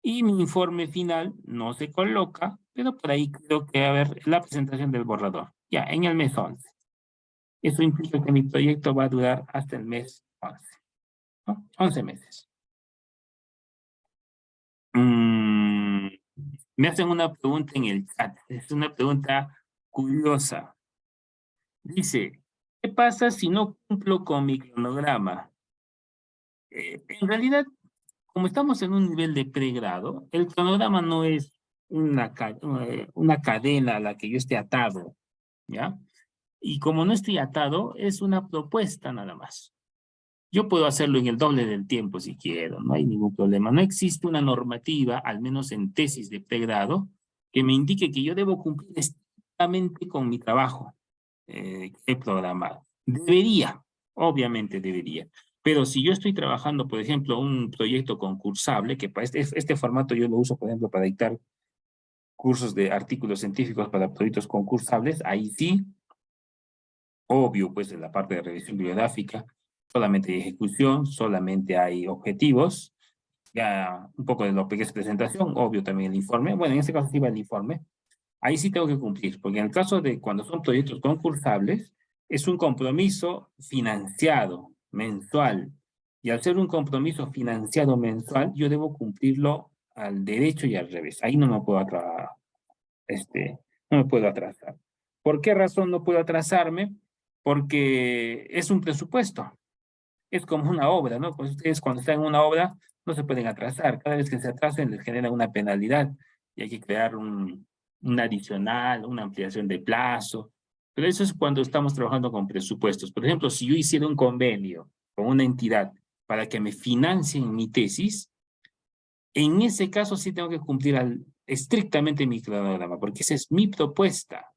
Y mi informe final no se coloca, pero por ahí creo que va a haber la presentación del borrador. Ya, en el mes 11. Eso implica que mi proyecto va a durar hasta el mes 11. ¿No? 11 meses. Me hacen una pregunta en el chat. Es una pregunta curiosa. Dice, ¿qué pasa si no cumplo con mi cronograma? En realidad, como estamos en un nivel de pregrado, el cronograma no es una cadena a la que yo esté atado, ¿ya? Y como no estoy atado, es una propuesta nada más. Yo puedo hacerlo en el doble del tiempo si quiero, no hay ningún problema. No existe una normativa, al menos en tesis de pregrado, que me indique que yo debo cumplir estrictamente con mi trabajo que he programado. Debería, obviamente debería. Pero si yo estoy trabajando, por ejemplo, un proyecto concursable, que para este formato yo lo uso, por ejemplo, para dictar cursos de artículos científicos para proyectos concursables, ahí sí, obvio, pues en la parte de revisión bibliográfica, solamente hay ejecución, solamente hay objetivos, ya un poco de lo que es presentación, obvio también el informe, bueno, en este caso sí va el informe, ahí sí tengo que cumplir, porque en el caso de cuando son proyectos concursables, es un compromiso financiado, mensual, y al ser un compromiso financiado mensual, yo debo cumplirlo al derecho y al revés, ahí no me puedo no me puedo atrasar. ¿Por qué razón no puedo atrasarme? Porque es un presupuesto. Es como una obra, ¿no? Pues ustedes cuando están en una obra no se pueden atrasar. Cada vez que se atrasen les genera una penalidad y hay que crear un adicional, una ampliación de plazo. Pero eso es cuando estamos trabajando con presupuestos. Por ejemplo, si yo hiciera un convenio con una entidad para que me financien mi tesis, en ese caso sí tengo que cumplir estrictamente mi cronograma, porque esa es mi propuesta.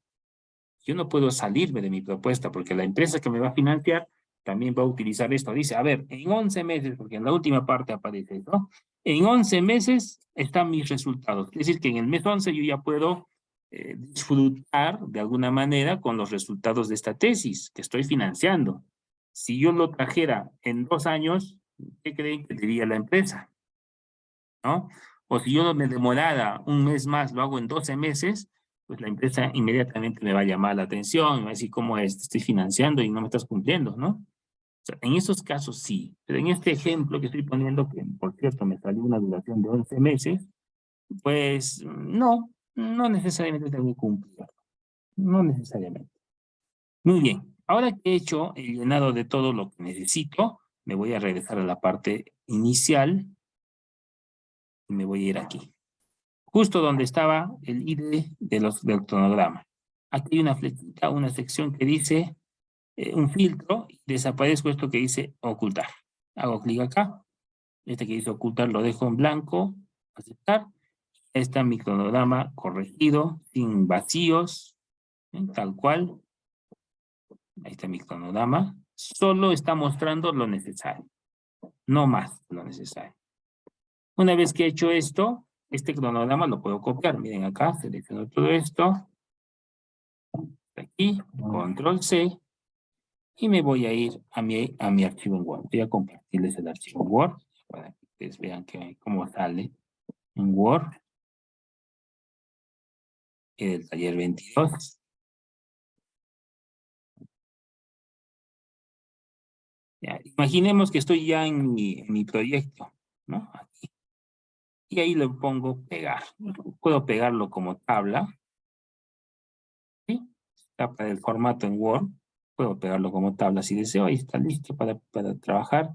Yo no puedo salirme de mi propuesta porque la empresa que me va a financiar también va a utilizar esto. Dice, a ver, en 11 meses, porque en la última parte aparece eso, ¿no? En 11 meses están mis resultados. Es decir, que en el mes 11 yo ya puedo disfrutar de alguna manera con los resultados de esta tesis que estoy financiando. Si yo lo trajera en 2 años, ¿qué creen que diría la empresa? ¿No? O si yo me demorara un mes más, lo hago en 12 meses, pues la empresa inmediatamente me va a llamar la atención, me va a decir cómo es, te estoy financiando y no me estás cumpliendo, ¿no? O sea, en esos casos sí, pero en este ejemplo que estoy poniendo, que por cierto me salió una duración de 11 meses, pues no necesariamente tengo que cumplir, no necesariamente. Muy bien, ahora que he hecho el llenado de todo lo que necesito, me voy a regresar a la parte inicial y me voy a ir aquí. justo donde estaba el ID del cronograma. Aquí hay una flechita, una sección que dice un filtro, y desaparezco esto que dice ocultar. Hago clic acá, este que dice ocultar lo dejo en blanco, aceptar. Ahí está mi cronograma corregido, sin vacíos, tal cual. Ahí está mi cronograma. Solo está mostrando lo necesario, no más de lo necesario. Una vez que he hecho esto, este cronograma lo puedo copiar. Miren acá, selecciono todo esto. Aquí, control C. Y me voy a ir a mi archivo en Word. Voy a compartirles el archivo en Word para que ustedes vean cómo sale en Word. El taller 22. Ya, imaginemos que estoy ya en mi proyecto, ¿no? Aquí. Y ahí le pongo pegar. Puedo pegarlo como tabla. ¿Sí? Está para el formato en Word. Puedo pegarlo como tabla si deseo. Ahí está listo para trabajar.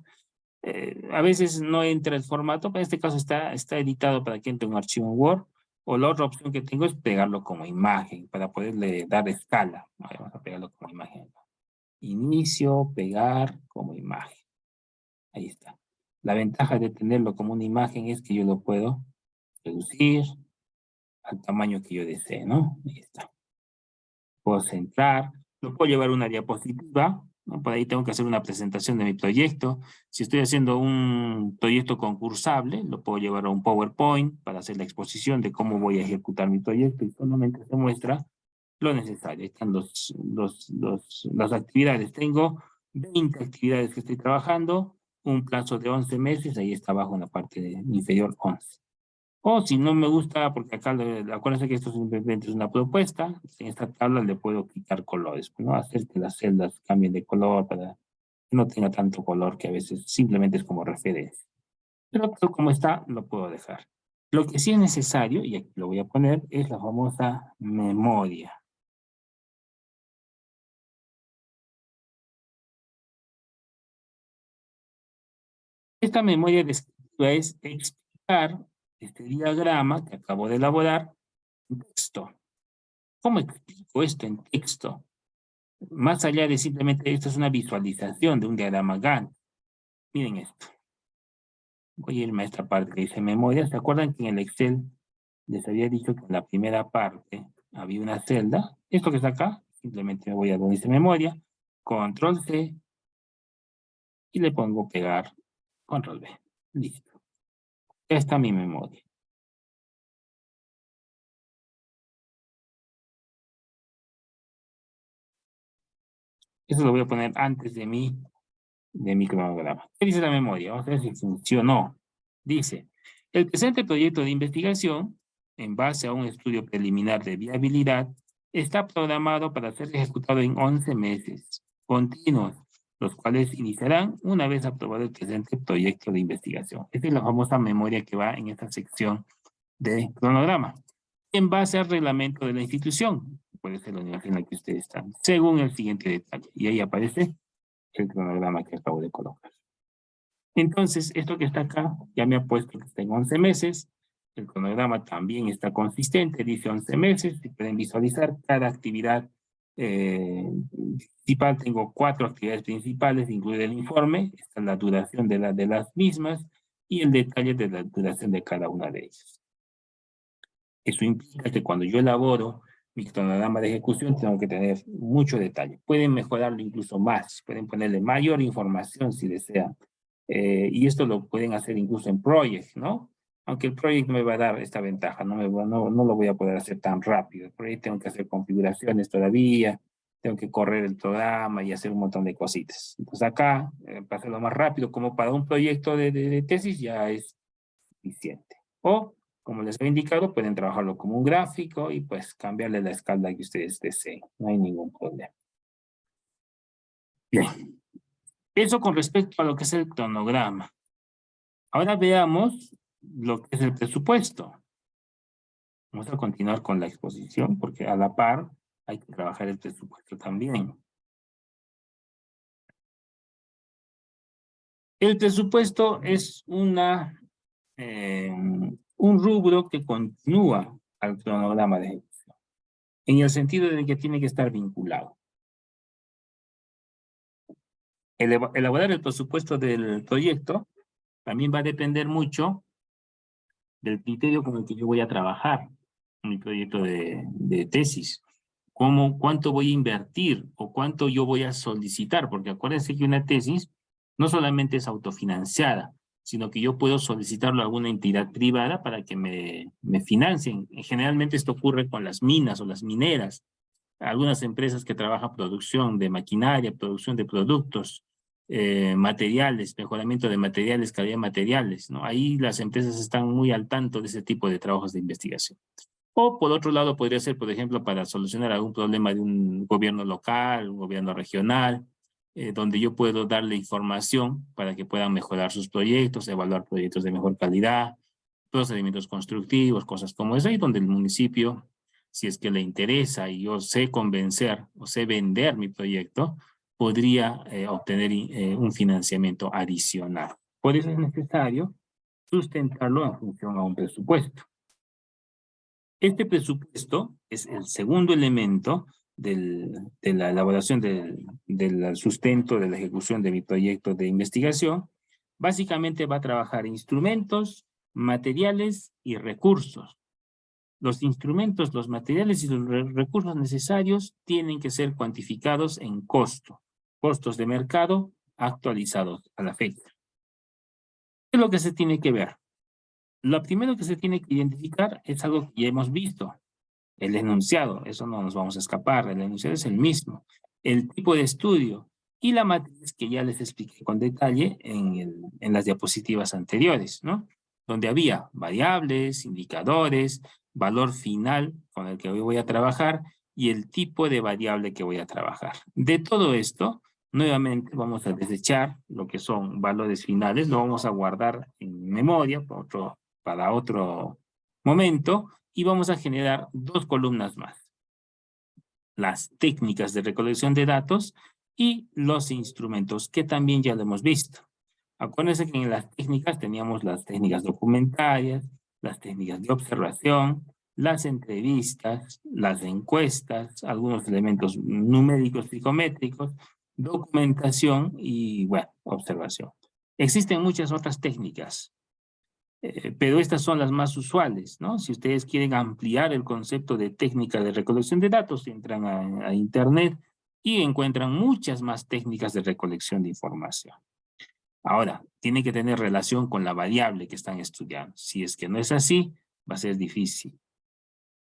A veces no entra el formato, pero en este caso está editado para que entre un archivo en Word. O la otra opción que tengo es pegarlo como imagen para poderle dar escala. Vamos a pegarlo como imagen. Inicio, pegar como imagen. Ahí está. La ventaja de tenerlo como una imagen es que yo lo puedo reducir al tamaño que yo desee, ¿no? Ahí está. Puedo centrar, lo puedo llevar a una diapositiva, ¿no? Por ahí tengo que hacer una presentación de mi proyecto. Si estoy haciendo un proyecto concursable, lo puedo llevar a un PowerPoint para hacer la exposición de cómo voy a ejecutar mi proyecto y solamente se muestra lo necesario. Ahí están las actividades. Tengo 20 actividades que estoy trabajando, un plazo de 11 meses, ahí está abajo en la parte inferior 11. O si no me gusta, porque acá, acuérdense que esto simplemente es una propuesta, en esta tabla le puedo quitar colores, ¿no? Hacer que las celdas cambien de color para que no tenga tanto color, que a veces simplemente es como referencia. Pero tal como está, lo puedo dejar. Lo que sí es necesario, y aquí lo voy a poner, es la famosa memoria. Esta memoria descriptiva es explicar este diagrama que acabo de elaborar en texto. ¿Cómo explico esto en texto? Más allá de simplemente esto es una visualización de un diagrama Gantt. Miren esto. Voy a irme a esta parte que dice memoria. ¿Se acuerdan que en el Excel les había dicho que en la primera parte había una celda? Esto que está acá, simplemente me voy a donde dice memoria, control C, y le pongo pegar, control V. Listo. Ya está mi memoria. Eso lo voy a poner antes de mi cronograma. ¿Qué dice la memoria? Vamos a ver si funcionó. Dice, el presente proyecto de investigación, en base a un estudio preliminar de viabilidad, está programado para ser ejecutado en 11 meses continuos, los cuales iniciarán una vez aprobado el presente proyecto de investigación. Esta es la famosa memoria que va en esta sección de cronograma. En base al reglamento de la institución, puede ser la universidad en la que ustedes están, según el siguiente detalle. Y ahí aparece el cronograma que acabo de colocar. Entonces, esto que está acá ya me ha puesto que está en 11 meses. El cronograma también está consistente, dice 11 meses. Si pueden visualizar cada actividad principal, tengo 4 actividades principales, incluido el informe. Esta es la duración de las mismas y el detalle de la duración de cada una de ellas. Eso implica que cuando yo elaboro mi cronograma de ejecución tengo que tener mucho detalle. Pueden mejorarlo incluso más, pueden ponerle mayor información si desean. Y esto lo pueden hacer incluso en Project, ¿no? Aunque el Project me va a dar esta ventaja, no lo voy a poder hacer tan rápido. El Project tengo que hacer configuraciones todavía, tengo que correr el programa y hacer un montón de cositas. Entonces acá, para hacerlo más rápido, como para un proyecto de tesis, ya es suficiente. O como les he indicado, pueden trabajarlo como un gráfico y pues cambiarle la escala que ustedes deseen. No hay ningún problema. Bien. Eso con respecto a lo que es el cronograma. Ahora veamos lo que es el presupuesto. Vamos a continuar con la exposición porque a la par hay que trabajar el presupuesto también. El presupuesto es una un rubro que continúa al cronograma de ejecución, en el sentido de que tiene que estar vinculado. Elaborar el presupuesto del proyecto también va a depender mucho del criterio con el que yo voy a trabajar en mi proyecto de tesis. ¿Cuánto voy a invertir o cuánto yo voy a solicitar? Porque acuérdense que una tesis no solamente es autofinanciada, sino que yo puedo solicitarlo a alguna entidad privada para que me financien. Generalmente esto ocurre con las minas o las mineras, algunas empresas que trabajan producción de maquinaria, producción de productos, materiales, mejoramiento de materiales, calidad de materiales, ¿no? Ahí las empresas están muy al tanto de ese tipo de trabajos de investigación. O por otro lado podría ser, por ejemplo, para solucionar algún problema de un gobierno local, un gobierno regional, donde yo puedo darle información para que puedan mejorar sus proyectos, evaluar proyectos de mejor calidad, procedimientos constructivos, cosas como esa, y donde el municipio, si es que le interesa y yo sé convencer o sé vender mi proyecto, podría obtener un financiamiento adicional. Por eso es necesario sustentarlo en función a un presupuesto. Este presupuesto es el segundo elemento de la elaboración del sustento de la ejecución de mi proyecto de investigación. Básicamente va a trabajar instrumentos, materiales y recursos. Los instrumentos, los materiales y los recursos necesarios tienen que ser cuantificados en costos de mercado actualizados a la fecha. ¿Qué es lo que se tiene que ver? Lo primero que se tiene que identificar es algo que ya hemos visto, el enunciado, eso no nos vamos a escapar, el enunciado es el mismo, el tipo de estudio y la matriz que ya les expliqué con detalle en las diapositivas anteriores, ¿no? Donde había variables, indicadores, valor final con el que hoy voy a trabajar y el tipo de variable que voy a trabajar. De todo esto, nuevamente vamos a desechar lo que son valores finales, lo vamos a guardar en memoria para otro momento y vamos a generar dos columnas más. Las técnicas de recolección de datos y los instrumentos que también ya lo hemos visto. Acuérdense que en las técnicas teníamos las técnicas documentarias, las técnicas de observación, las entrevistas, las encuestas, algunos elementos numéricos psicométricos, documentación y, bueno, observación. Existen muchas otras técnicas, pero estas son las más usuales, ¿no? Si ustedes quieren ampliar el concepto de técnica de recolección de datos, entran a Internet y encuentran muchas más técnicas de recolección de información. Ahora, tiene que tener relación con la variable que están estudiando. Si es que no es así, va a ser difícil.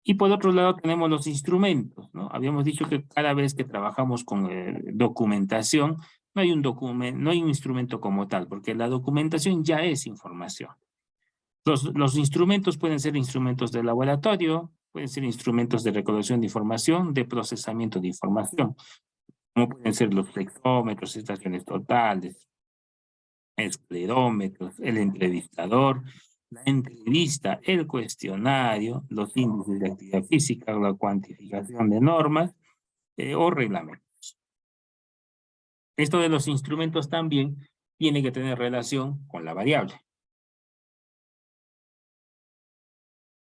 Y por otro lado tenemos los instrumentos, ¿no? Habíamos dicho que cada vez que trabajamos con documentación, no hay un instrumento como tal, porque la documentación ya es información. Los instrumentos pueden ser instrumentos de laboratorio, pueden ser instrumentos de recolección de información, de procesamiento de información, como pueden ser los flexómetros, estaciones totales, esclerómetros, el entrevistador, la entrevista, el cuestionario, los índices de actividad física, la cuantificación de normas o reglamentos. Esto de los instrumentos también tiene que tener relación con la variable.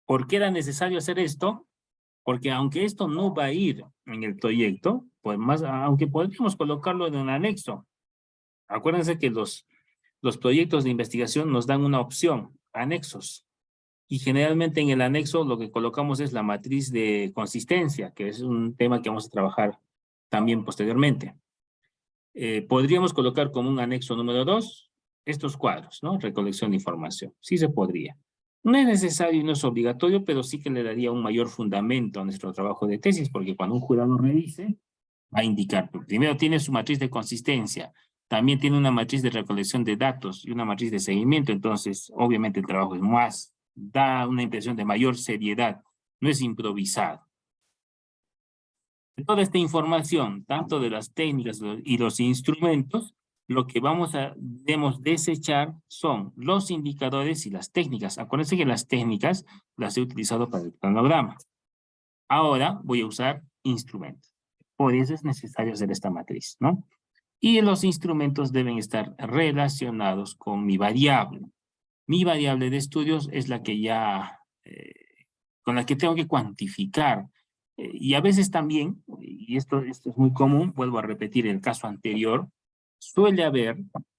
¿Por qué era necesario hacer esto? Porque aunque esto no va a ir en el proyecto, pues aunque podríamos colocarlo en un anexo. Acuérdense que los proyectos de investigación nos dan una opción, anexos. Y generalmente en el anexo lo que colocamos es la matriz de consistencia, que es un tema que vamos a trabajar también posteriormente. Podríamos colocar como un anexo número 2 estos cuadros, ¿no? Recolección de información. Sí se podría. No es necesario y no es obligatorio, pero sí que le daría un mayor fundamento a nuestro trabajo de tesis, porque cuando un jurado revise, va a indicar, primero tiene su matriz de consistencia, también tiene una matriz de recolección de datos y una matriz de seguimiento, entonces obviamente el trabajo es más, da una impresión de mayor seriedad, no es improvisado. De toda esta información, tanto de las técnicas y los instrumentos, lo que debemos desechar son los indicadores y las técnicas. Acuérdense que las técnicas las he utilizado para el cronograma. Ahora voy a usar instrumentos. Por eso es necesario hacer esta matriz, ¿no? Y los instrumentos deben estar relacionados con mi variable. Mi variable de estudios es la que ya, con la que tengo que cuantificar. Y a veces también, y esto es muy común, vuelvo a repetir el caso anterior, suele haber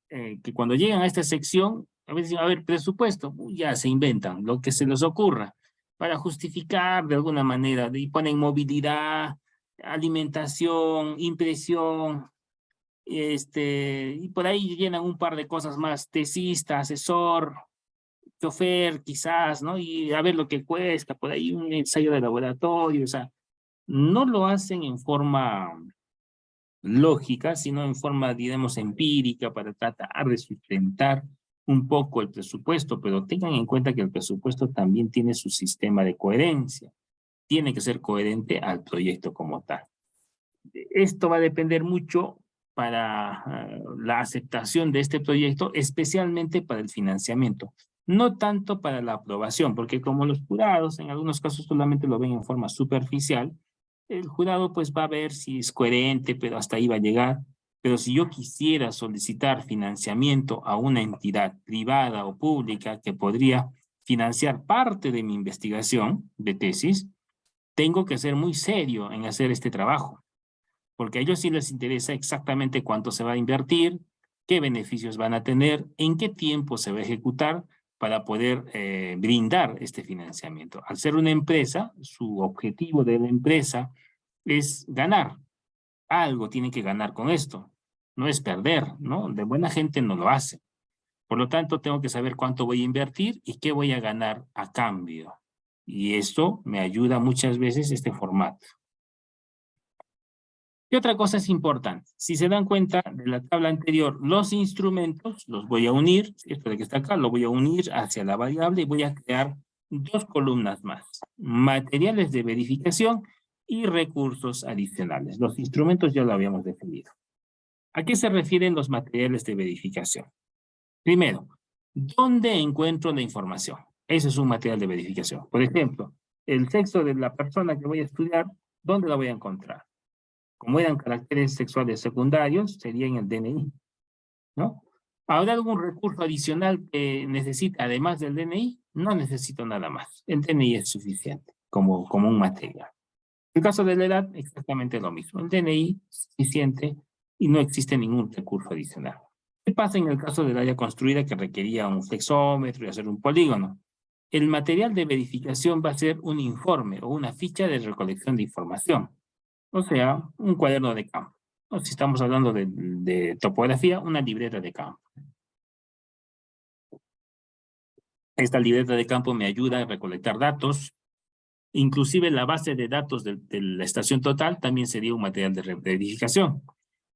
que cuando llegan a esta sección, a veces dicen, a ver, presupuesto, ya se inventan lo que se les ocurra para justificar de alguna manera, y ponen movilidad, alimentación, impresión, y por ahí llenan un par de cosas más, tesista, asesor, chofer, quizás, ¿no? Y a ver lo que cuesta, por ahí un ensayo de laboratorio, o sea, no lo hacen en forma lógica, sino en forma, digamos, empírica para tratar de sustentar un poco el presupuesto, pero tengan en cuenta que el presupuesto también tiene su sistema de coherencia, tiene que ser coherente al proyecto como tal. Esto va a depender mucho para la aceptación de este proyecto, especialmente para el financiamiento, no tanto para la aprobación, porque como los jurados en algunos casos solamente lo ven en forma superficial, el jurado pues va a ver si es coherente, pero hasta ahí va a llegar. Pero si yo quisiera solicitar financiamiento a una entidad privada o pública que podría financiar parte de mi investigación de tesis, tengo que ser muy serio en hacer este trabajo, porque a ellos sí les interesa exactamente cuánto se va a invertir, qué beneficios van a tener, en qué tiempo se va a ejecutar para poder brindar este financiamiento. Al ser una empresa, su objetivo de la empresa es ganar. Algo tiene que ganar con esto. No es perder, ¿no? De buena gente no lo hace. Por lo tanto, tengo que saber cuánto voy a invertir y qué voy a ganar a cambio. Y esto me ayuda muchas veces este formato. Y otra cosa es importante, si se dan cuenta de la tabla anterior, los instrumentos los voy a unir, esto de que está acá, lo voy a unir hacia la variable y voy a crear dos columnas más, materiales de verificación y recursos adicionales. Los instrumentos ya lo habíamos definido. ¿A qué se refieren los materiales de verificación? Primero, ¿dónde encuentro la información? Ese es un material de verificación. Por ejemplo, el sexo de la persona que voy a estudiar, ¿dónde la voy a encontrar? Como eran caracteres sexuales secundarios, sería en el DNI, ¿no? ¿Habrá algún recurso adicional que necesita además del DNI? No necesito nada más. El DNI es suficiente como un material. En el caso de la edad, exactamente lo mismo. El DNI es suficiente y no existe ningún recurso adicional. ¿Qué pasa en el caso del área construida que requería un flexómetro y hacer un polígono? El material de verificación va a ser un informe o una ficha de recolección de información. O sea, un cuaderno de campo. O si estamos hablando de topografía, una libreta de campo. Esta libreta de campo me ayuda a recolectar datos. Inclusive la base de datos de la estación total también sería un material de verificación.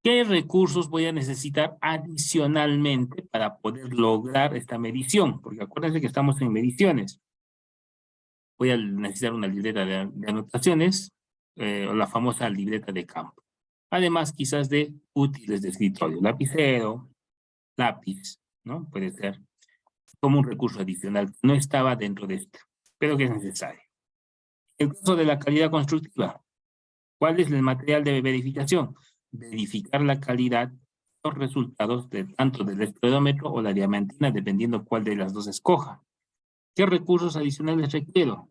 ¿Qué recursos voy a necesitar adicionalmente para poder lograr esta medición? Porque acuérdense que estamos en mediciones. Voy a necesitar una libreta de anotaciones, o la famosa libreta de campo. Además, quizás de útiles de escritorio, lapicero, lápiz, ¿no? Puede ser como un recurso adicional. No estaba dentro de esto, pero que es necesario. El caso de la calidad constructiva. ¿Cuál es el material de verificación? Verificar la calidad, los resultados de tanto del esclerómetro o la diamantina, dependiendo cuál de las dos escoja. ¿Qué recursos adicionales requiero?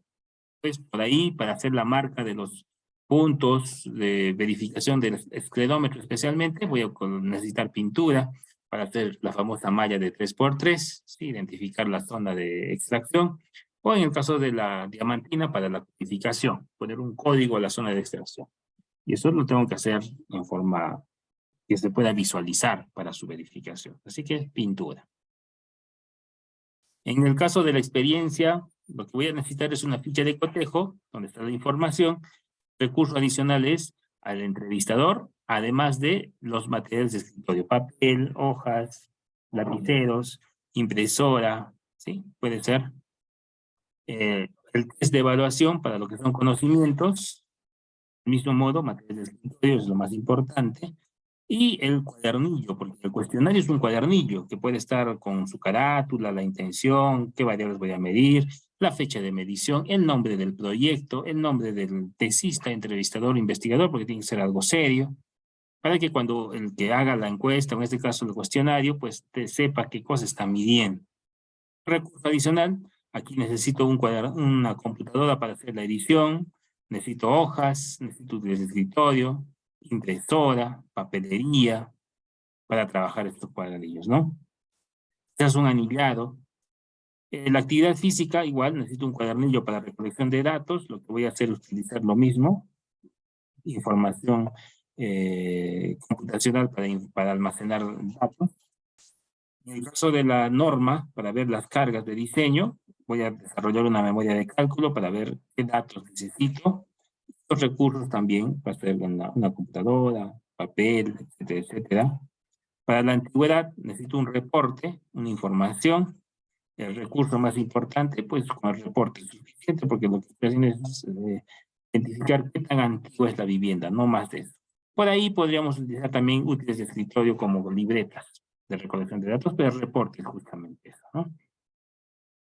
Pues por ahí, para hacer la marca de los puntos de verificación del esclerómetro especialmente, voy a necesitar pintura para hacer la famosa malla de 3x3, ¿sí? Identificar la zona de extracción, o en el caso de la diamantina para la codificación, poner un código a la zona de extracción. Y eso lo tengo que hacer en forma que se pueda visualizar para su verificación. Así que pintura. En el caso de la experiencia, lo que voy a necesitar es una ficha de cotejo, donde está la información, recursos adicionales al entrevistador, además de los materiales de escritorio, papel, hojas, lapiceros, impresora, ¿sí? Puede ser el test de evaluación para lo que son conocimientos, del mismo modo, materiales de escritorio es lo más importante, y el cuadernillo, porque el cuestionario es un cuadernillo que puede estar con su carátula, la intención, qué variables voy a medir, la fecha de medición, el nombre del proyecto, el nombre del tesista, entrevistador, investigador, porque tiene que ser algo serio, para que cuando el que haga la encuesta, en este caso el cuestionario, pues te sepa qué cosa está midiendo. Recurso adicional, aquí necesito una computadora para hacer la edición, necesito hojas, necesito un escritorio, impresora, papelería, para trabajar estos cuadernillos, ¿no? Quizás un anillado. La actividad física, igual, necesito un cuadernillo para recolección de datos, lo que voy a hacer es utilizar lo mismo, información computacional para almacenar datos. En el caso de la norma, para ver las cargas de diseño, voy a desarrollar una memoria de cálculo para ver qué datos necesito. Los recursos también, para hacer una computadora, papel, etcétera, etcétera. Para la antigüedad necesito un reporte, una información. El recurso más importante, pues con el reporte es suficiente porque lo que estoy haciendo es identificar qué tan antigua es la vivienda, no más de eso. Por ahí podríamos utilizar también útiles de escritorio como libretas de recolección de datos, pero el reporte es justamente eso, ¿no?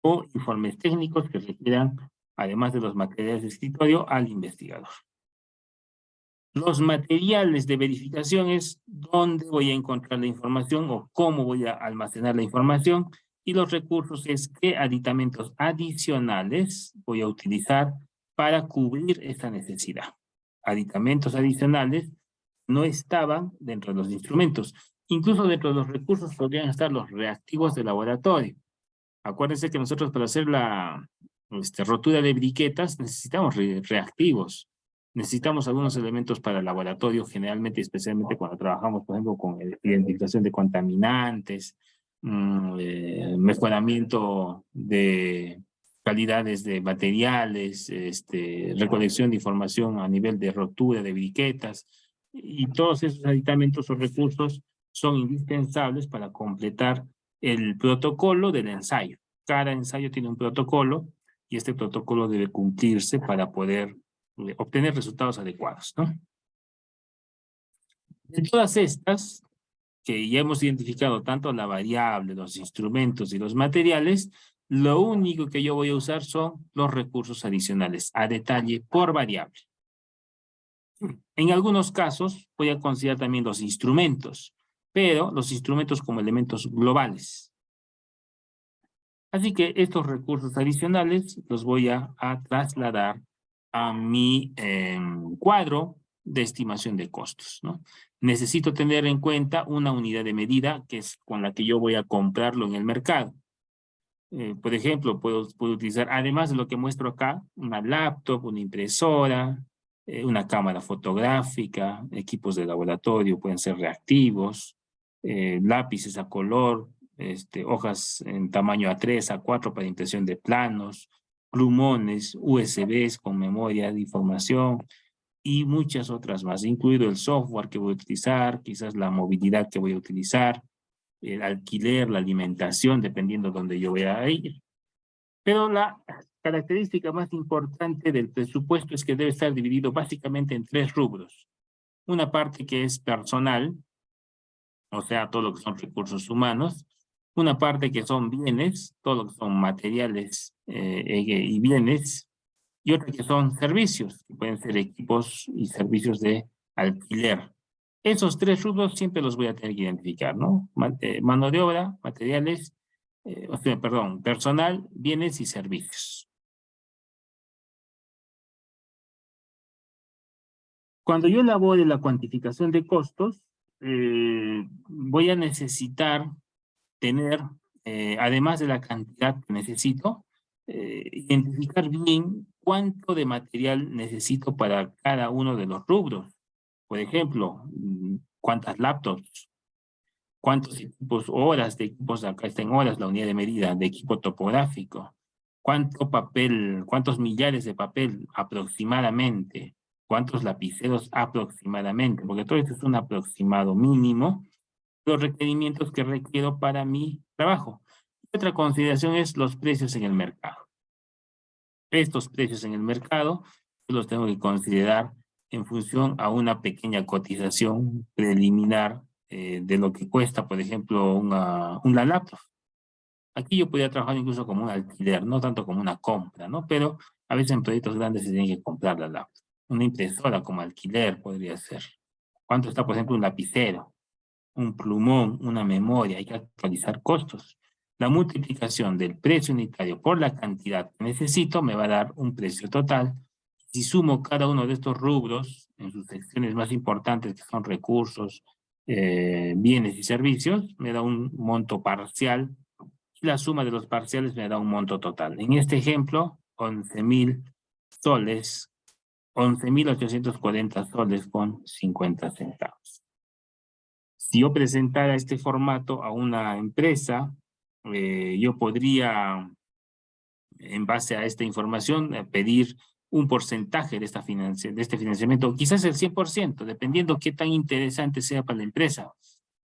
O informes técnicos que requieran, además de los materiales de escritorio, al investigador. Los materiales de verificación es dónde voy a encontrar la información o cómo voy a almacenar la información, y los recursos es qué aditamentos adicionales voy a utilizar para cubrir esa necesidad. Aditamentos adicionales no estaban dentro de los instrumentos. Incluso dentro de los recursos podrían estar los reactivos de laboratorio. Acuérdense que nosotros para hacer la rotura de briquetas necesitamos reactivos. Necesitamos algunos elementos para el laboratorio, generalmente, especialmente cuando trabajamos, por ejemplo, con identificación de contaminantes, mejoramiento de calidades de materiales, recolección de información a nivel de rotura de briquetas, y todos esos aditamentos o recursos son indispensables para completar el protocolo del ensayo. Cada ensayo tiene un protocolo y este protocolo debe cumplirse para poder obtener resultados adecuados, ¿no? De todas estas, que ya hemos identificado tanto la variable, los instrumentos y los materiales, lo único que yo voy a usar son los recursos adicionales, a detalle por variable. En algunos casos voy a considerar también los instrumentos, pero los instrumentos como elementos globales. Así que estos recursos adicionales los voy a trasladar a mi cuadro de estimación de costos, ¿no? Necesito tener en cuenta una unidad de medida que es con la que yo voy a comprarlo en el mercado. Por ejemplo, puedo utilizar, además de lo que muestro acá, una laptop, una impresora, una cámara fotográfica, equipos de laboratorio, pueden ser reactivos, lápices a color, hojas en tamaño A3, A4 para impresión de planos, plumones, USBs con memoria de información y muchas otras más, incluido el software que voy a utilizar, quizás la movilidad que voy a utilizar, el alquiler, la alimentación, dependiendo de dónde yo voy a ir. Pero la característica más importante del presupuesto es que debe estar dividido básicamente en 3 rubros. Una parte que es personal, o sea, todo lo que son recursos humanos. Una parte que son bienes, todo lo que son materiales y bienes. Y otra que son servicios, que pueden ser equipos y servicios de alquiler. Esos 3 rubros siempre los voy a tener que identificar, ¿no? Mano de obra, materiales, personal, bienes y servicios. Cuando yo elabore la cuantificación de costos, voy a necesitar tener, además de la cantidad que necesito, identificar bien cuánto de material necesito para cada uno de los rubros. Por ejemplo, cuántas laptops, cuántos equipos, horas de equipos, acá está en horas la unidad de medida de equipo topográfico, cuánto papel, cuántos millares de papel aproximadamente, cuántos lapiceros aproximadamente, porque todo esto es un aproximado mínimo, los requerimientos que requiero para mi trabajo. Otra consideración es los precios en el mercado. Estos precios en el mercado los tengo que considerar en función a una pequeña cotización preliminar de lo que cuesta, por ejemplo, una laptop. Aquí yo podría trabajar incluso como un alquiler, no tanto como una compra, ¿no? Pero a veces en proyectos grandes se tiene que comprar la laptop. Una impresora como alquiler podría ser. ¿Cuánto está, por ejemplo, un lapicero? Un plumón, una memoria? Hay que actualizar costos. La multiplicación del precio unitario por la cantidad que necesito me va a dar un precio total. Si sumo cada uno de estos rubros en sus secciones más importantes, que son recursos, bienes y servicios, me da un monto parcial. La suma de los parciales me da un monto total. En este ejemplo, 11.000 soles, 11.840 soles con 50 centavos. Si yo presentara este formato a una empresa, yo podría, en base a esta información, pedir un porcentaje de, de este financiamiento, quizás el 100%, dependiendo qué tan interesante sea para la empresa.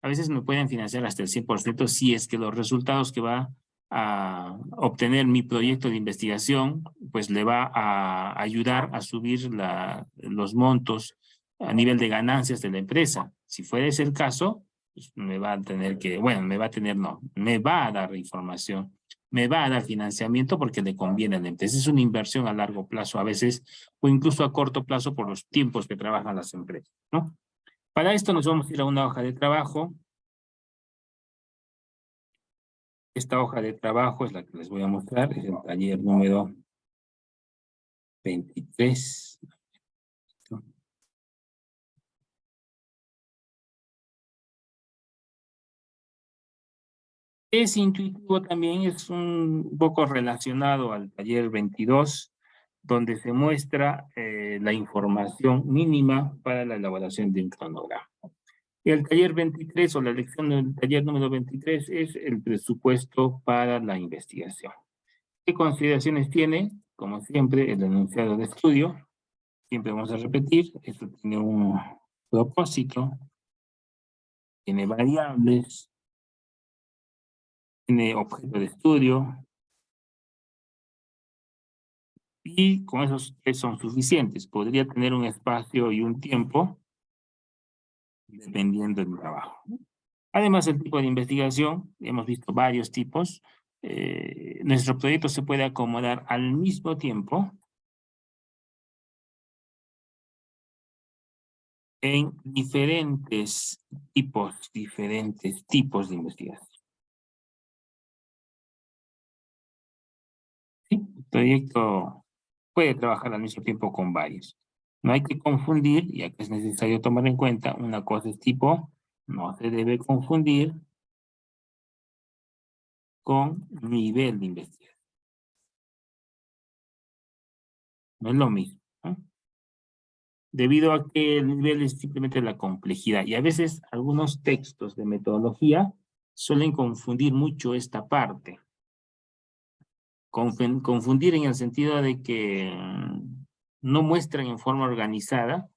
A veces me pueden financiar hasta el 100% si es que los resultados que va a obtener mi proyecto de investigación, pues le va a ayudar a subir los montos a nivel de ganancias de la empresa. Si fuera ese el caso, pues me va a tener que, bueno, me va a tener, no, me va a dar información, me va a dar financiamiento porque le conviene a la empresa. Es una inversión a largo plazo a veces, o incluso a corto plazo por los tiempos que trabajan las empresas, ¿no? Para esto nos vamos a ir a una hoja de trabajo. Esta hoja de trabajo es la que les voy a mostrar, es el taller número 23. Es intuitivo también, es un poco relacionado al taller 22, donde se muestra la información mínima para la elaboración de un cronograma. El taller 23 o la lección del taller número 23 es el presupuesto para la investigación. ¿Qué consideraciones tiene? Como siempre, el enunciado de estudio. Siempre vamos a repetir, esto tiene un propósito, tiene variables, tiene objeto de estudio, y con esos tres son suficientes. Podría tener un espacio y un tiempo, dependiendo del trabajo. Además, el tipo de investigación, hemos visto varios tipos. Nuestro proyecto se puede acomodar al mismo tiempo en diferentes tipos de investigación. ¿Sí? El proyecto puede trabajar al mismo tiempo con varios. No hay que confundir, ya que es necesario tomar en cuenta, una cosa es tipo, no se debe confundir con nivel de investigación. No es lo mismo, ¿no? Debido a que el nivel es simplemente la complejidad. Y a veces algunos textos de metodología suelen confundir mucho esta parte. Confundir en el sentido de que no muestran en forma organizada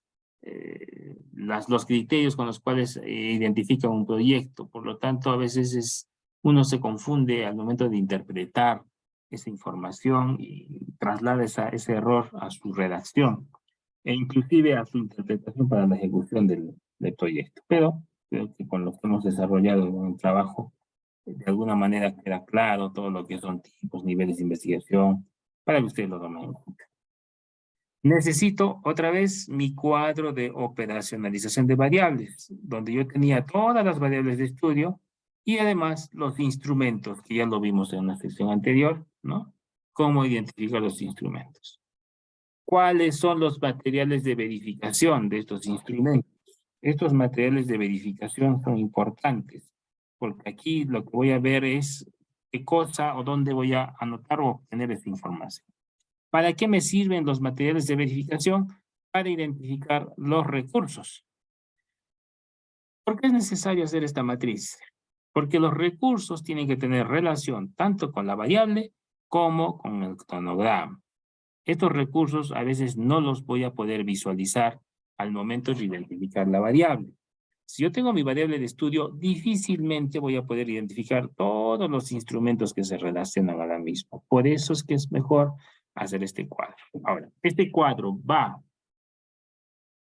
los criterios con los cuales identifican un proyecto. Por lo tanto, a veces uno se confunde al momento de interpretar esa información y traslada ese error a su redacción e inclusive a su interpretación para la ejecución del proyecto. Pero creo que con lo que hemos desarrollado en el trabajo, de alguna manera queda claro todo lo que son tipos, niveles de investigación, para que ustedes lo tomen en cuenta. Necesito otra vez mi cuadro de operacionalización de variables, donde yo tenía todas las variables de estudio y además los instrumentos, que ya lo vimos en una sección anterior, ¿no? Cómo identificar los instrumentos. ¿Cuáles son los materiales de verificación de estos instrumentos? Estos materiales de verificación son importantes, porque aquí lo que voy a ver es qué cosa o dónde voy a anotar o obtener esa información. ¿Para qué me sirven los materiales de verificación? Para identificar los recursos. ¿Por qué es necesario hacer esta matriz? Porque los recursos tienen que tener relación tanto con la variable como con el cronograma. Estos recursos a veces no los voy a poder visualizar al momento de identificar la variable. Si yo tengo mi variable de estudio, difícilmente voy a poder identificar todos los instrumentos que se relacionan a la misma. Por eso es que es mejor hacer este cuadro. Ahora, este cuadro va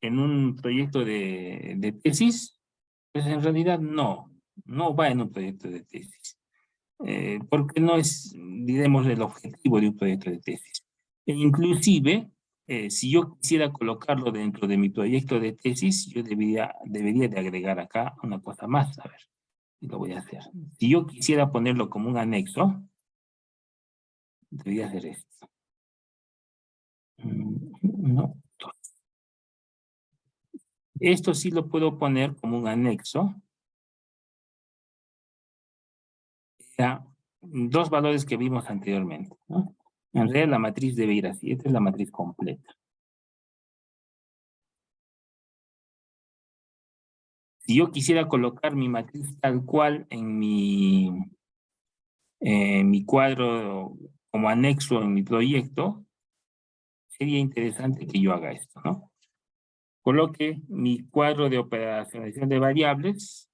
en un proyecto de tesis, pues en realidad no va en un proyecto de tesis. Porque no es, diremos, el objetivo de un proyecto de tesis. E inclusive, si yo quisiera colocarlo dentro de mi proyecto de tesis, yo debería de agregar acá una cosa más. A ver, Y lo voy a hacer. Si yo quisiera ponerlo como un anexo, debería hacer esto. No. Esto sí lo puedo poner como un anexo. Ya, dos valores que vimos anteriormente, ¿no? En realidad la matriz debe ir así. Esta es la matriz completa. Si yo quisiera colocar mi matriz tal cual en mi cuadro como anexo en mi proyecto, sería interesante que yo haga esto, ¿no? Coloque mi cuadro de operacionalización de variables,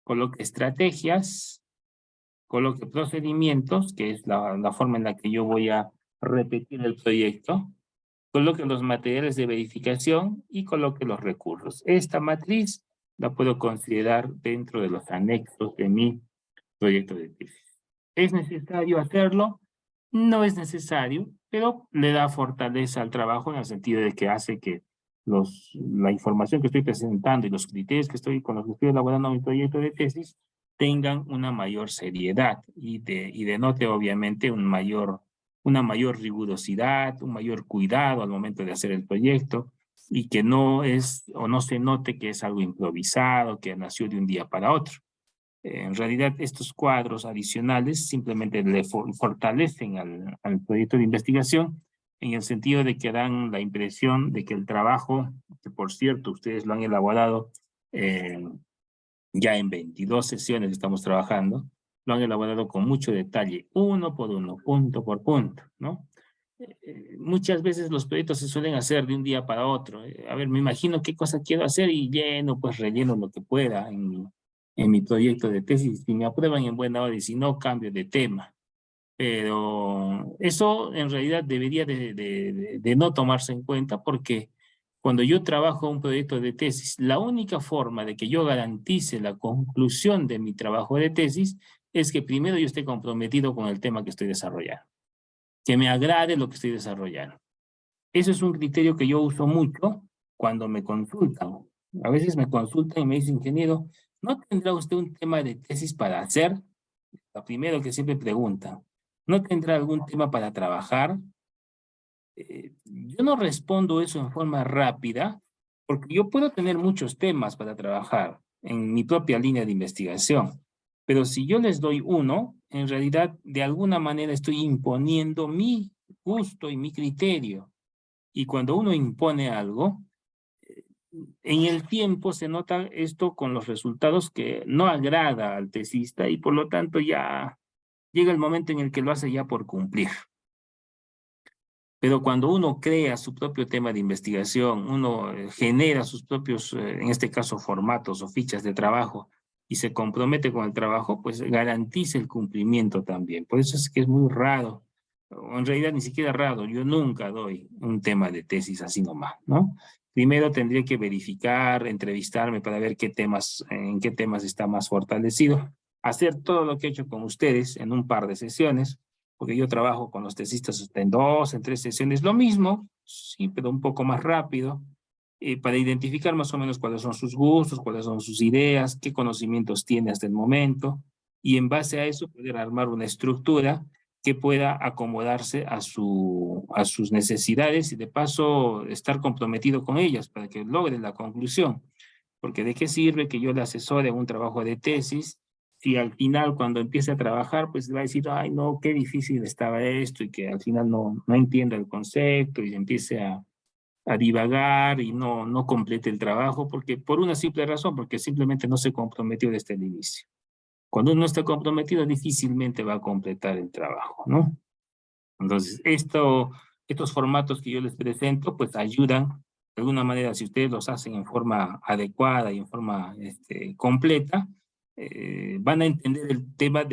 coloque estrategias, coloque procedimientos, que es la forma en la que yo voy a repetir el proyecto, coloque los materiales de verificación y coloque los recursos. Esta matriz la puedo considerar dentro de los anexos de mi proyecto de tesis. ¿Es necesario hacerlo? No es necesario, pero le da fortaleza al trabajo en el sentido de que hace que la información que estoy presentando y los criterios con los que estoy elaborando mi proyecto de tesis tengan una mayor seriedad y denote obviamente una mayor rigurosidad, un mayor cuidado al momento de hacer el proyecto y que no se note que es algo improvisado, que nació de un día para otro. En realidad, estos cuadros adicionales simplemente le fortalecen al proyecto de investigación en el sentido de que dan la impresión de que el trabajo, que por cierto ustedes lo han elaborado ya en 22 sesiones que estamos trabajando, lo han elaborado con mucho detalle, uno por uno, punto por punto, ¿no? Muchas veces los proyectos se suelen hacer de un día para otro. A ver, me imagino qué cosa quiero hacer y pues relleno lo que pueda en mi proyecto de tesis. Si me aprueban en buena hora y si no, cambio de tema. Pero eso en realidad debería de no tomarse en cuenta porque cuando yo trabajo un proyecto de tesis, la única forma de que yo garantice la conclusión de mi trabajo de tesis es que primero yo esté comprometido con el tema que estoy desarrollando, que me agrade lo que estoy desarrollando. Eso es un criterio que yo uso mucho cuando me consultan. A veces me consultan y me dicen, ingeniero, ¿no tendrá usted un tema de tesis para hacer? Lo primero que siempre preguntan. ¿No tendrá algún tema para trabajar? Yo no respondo eso en forma rápida porque yo puedo tener muchos temas para trabajar en mi propia línea de investigación. Pero si yo les doy uno, en realidad de alguna manera estoy imponiendo mi gusto y mi criterio. Y cuando uno impone algo, en el tiempo se nota esto con los resultados que no agrada al tesista y por lo tanto ya llega el momento en el que lo hace ya por cumplir. Pero cuando uno crea su propio tema de investigación, uno genera sus propios, en este caso, formatos o fichas de trabajo y se compromete con el trabajo, pues garantiza el cumplimiento también. Por eso es que es muy raro, o en realidad ni siquiera raro, yo nunca doy un tema de tesis así nomás, ¿no? Primero tendría que verificar, entrevistarme para ver en qué temas está más fortalecido, hacer todo lo que he hecho con ustedes en un par de sesiones, porque yo trabajo con los tesistas hasta en 2, en 3 sesiones, lo mismo, sí, pero un poco más rápido, para identificar más o menos cuáles son sus gustos, cuáles son sus ideas, qué conocimientos tiene hasta el momento, y en base a eso poder armar una estructura que pueda acomodarse a sus necesidades y de paso estar comprometido con ellas para que logre la conclusión. Porque ¿de qué sirve que yo le asesore en un trabajo de tesis si al final cuando empiece a trabajar pues va a decir, ay no, qué difícil estaba esto y que al final no entienda el concepto y empiece a divagar y no complete el trabajo porque por una simple razón, porque simplemente no se comprometió desde el inicio. Cuando uno está comprometido difícilmente va a completar el trabajo, ¿no? Entonces, estos formatos que yo les presento, pues ayudan de alguna manera, si ustedes los hacen en forma adecuada y en forma completa, van a entender el tema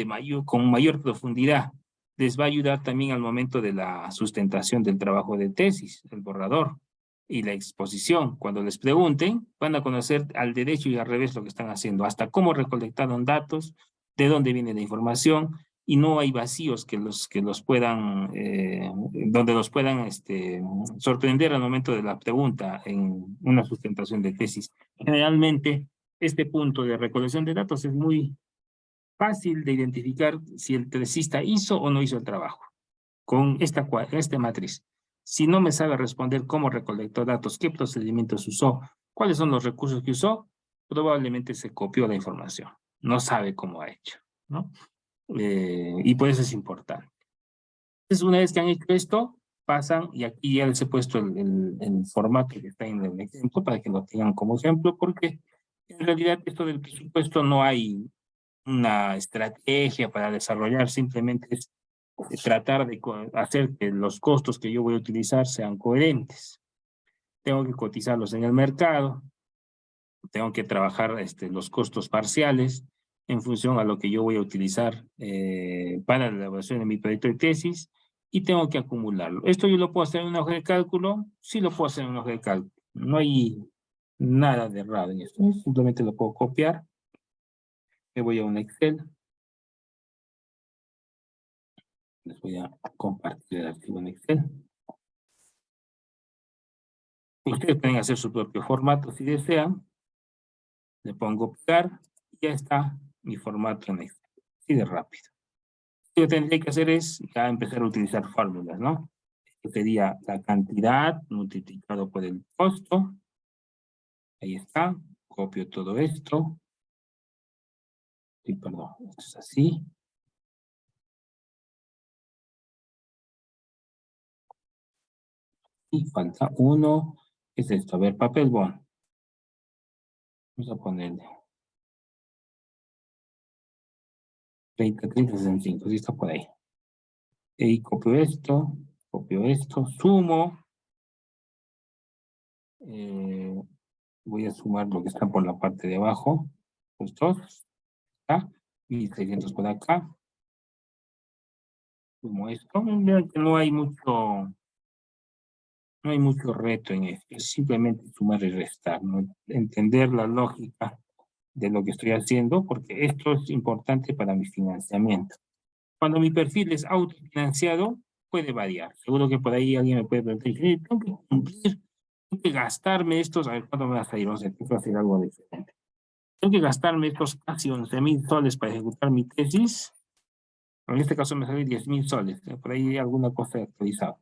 con mayor profundidad. Les va a ayudar también al momento de la sustentación del trabajo de tesis, el borrador y la exposición. Cuando les pregunten, van a conocer al derecho y al revés lo que están haciendo, hasta cómo recolectaron datos, de dónde viene la información, y no hay vacíos donde los puedan sorprender al momento de la pregunta en una sustentación de tesis. Generalmente este punto de recolección de datos es muy fácil de identificar si el tesista hizo o no hizo el trabajo con esta matriz. Si no me sabe responder cómo recolectó datos, qué procedimientos usó, cuáles son los recursos que usó, probablemente se copió la información. No sabe cómo ha hecho, ¿no? Y por eso es importante. Entonces, una vez que han hecho esto, pasan, y aquí ya les he puesto el formato que está en el ejemplo para que lo tengan como ejemplo, porque en realidad esto del presupuesto no hay una estrategia para desarrollar, simplemente es tratar de hacer que los costos que yo voy a utilizar sean coherentes. Tengo que cotizarlos en el mercado, tengo que trabajar los costos parciales en función a lo que yo voy a utilizar para la elaboración de mi proyecto de tesis y tengo que acumularlo. ¿Esto yo lo puedo hacer en una hoja de cálculo? Sí lo puedo hacer en una hoja de cálculo. No hay nada de errado en esto. Simplemente lo puedo copiar. Me voy a un Excel. Les voy a compartir el archivo en Excel. Ustedes pueden hacer su propio formato si desean. Le pongo pegar y ya está mi formato en Excel. Así de rápido. Lo que tendría que hacer es ya empezar a utilizar fórmulas, ¿no? Esto sería la cantidad multiplicado por el costo. Ahí está. Copio todo esto. Sí, perdón, esto es así. Y falta uno. ¿Qué es esto? A ver, papel bond. Vamos a ponerle 30, 30, 65. Sí está por ahí. Y copio esto, sumo. Voy a sumar lo que está por la parte de abajo. Los dos. Acá. 1600 por acá. Sumo esto. Vean que no hay mucho reto en esto. Es simplemente sumar y restar, ¿no? Entender la lógica de lo que estoy haciendo, porque esto es importante para mi financiamiento. Cuando mi perfil es autofinanciado, puede variar. Seguro que por ahí alguien me puede preguntar, tengo que cumplir, tengo que gastarme estos, a ver, ¿cuánto me va a salir? No sé, tengo que hacer algo diferente. Tengo que gastarme estos casi 11,000 soles para ejecutar mi tesis. En este caso me sale 10,000 soles. Por ahí alguna cosa actualizada.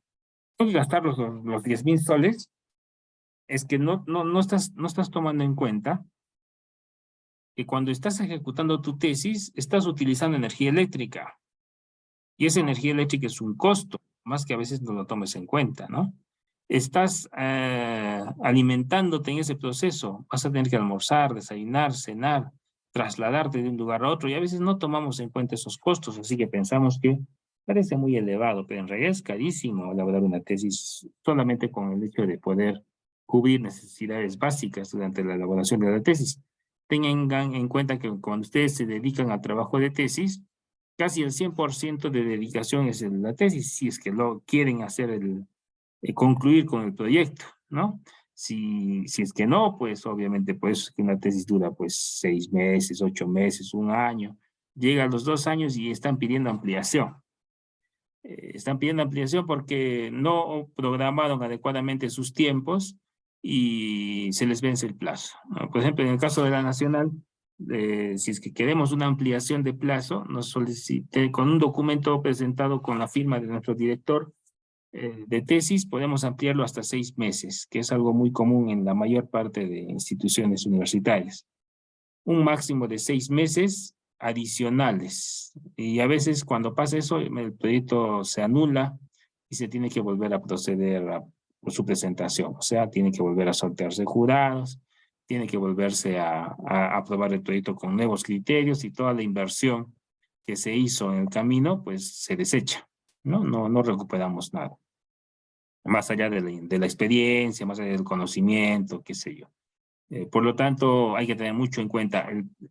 Tengo que gastar los 10,000 soles. Es que no estás tomando en cuenta que cuando estás ejecutando tu tesis, estás utilizando energía eléctrica. Y esa energía eléctrica es un costo, más que a veces no lo tomes en cuenta, ¿no? Estás alimentándote en ese proceso. Vas a tener que almorzar, desayunar, cenar, trasladarte de un lugar a otro. Y a veces no tomamos en cuenta esos costos, así que pensamos que parece muy elevado, pero en realidad es carísimo elaborar una tesis solamente con el hecho de poder cubrir necesidades básicas durante la elaboración de la tesis. Tengan en cuenta que cuando ustedes se dedican al trabajo de tesis, casi el 100% de dedicación es en la tesis, si es que lo quieren hacer concluir con el proyecto, ¿no? Si es que no, pues obviamente pues una tesis dura pues 6 meses, 8 meses, un año, llega a los 2 años y están pidiendo ampliación. Están pidiendo ampliación porque no programaron adecuadamente sus tiempos y se les vence el plazo, ¿no? Por ejemplo, en el caso de la Nacional, si es que queremos una ampliación de plazo, nos solicite con un documento presentado con la firma de nuestro director de tesis, podemos ampliarlo hasta 6 meses, que es algo muy común en la mayor parte de instituciones universitarias. Un máximo de 6 meses adicionales. Y a veces cuando pasa eso, el proyecto se anula y se tiene que volver a proceder por su presentación. O sea, tiene que volver a sortearse jurados, tiene que volverse a aprobar el proyecto con nuevos criterios y toda la inversión que se hizo en el camino, pues se desecha, ¿no? No recuperamos nada. Más allá de la experiencia, más allá del conocimiento, qué sé yo. Por lo tanto, hay que tener mucho en cuenta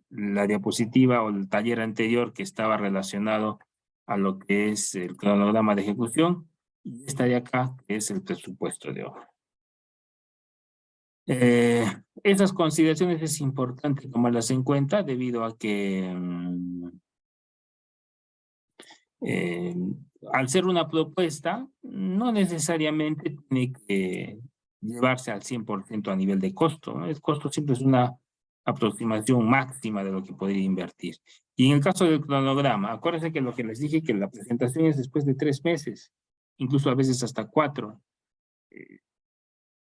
la diapositiva o el taller anterior que estaba relacionado a lo que es el cronograma de ejecución y esta de acá, que es el presupuesto de obra. Esas consideraciones es importante tomarlas en cuenta debido a que al ser una propuesta, no necesariamente tiene que llevarse al 100% a nivel de costo, ¿no? El costo siempre es una aproximación máxima de lo que podría invertir. Y en el caso del cronograma, acuérdense que lo que les dije, que la presentación es después de 3 meses, incluso a veces hasta 4.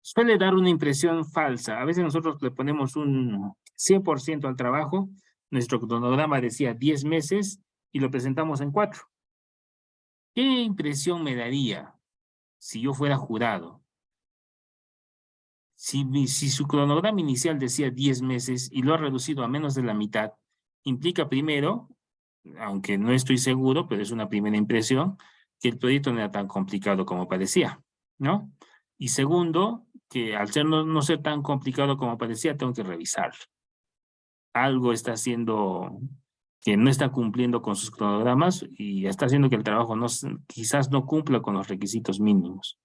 Suele dar una impresión falsa. A veces nosotros le ponemos un 100% al trabajo, nuestro cronograma decía 10 meses y lo presentamos en 4. ¿Qué impresión me daría si yo fuera jurado? Si su cronograma inicial decía 10 meses y lo ha reducido a menos de la mitad, implica primero, aunque no estoy seguro, pero es una primera impresión, que el proyecto no era tan complicado como parecía, ¿no? Y segundo, que al ser no ser tan complicado como parecía, tengo que revisar. Algo está haciendo que no está cumpliendo con sus cronogramas y está haciendo que el trabajo quizás no cumpla con los requisitos mínimos.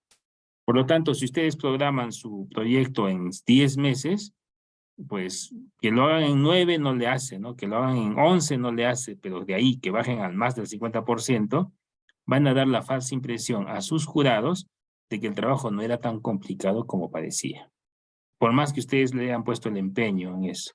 Por lo tanto, si ustedes programan su proyecto en 10 meses, pues que lo hagan en 9 no le hace, ¿no? Que lo hagan en 11 no le hace, pero de ahí que bajen al más del 50%, van a dar la falsa impresión a sus jurados de que el trabajo no era tan complicado como parecía. Por más que ustedes le hayan puesto el empeño en eso.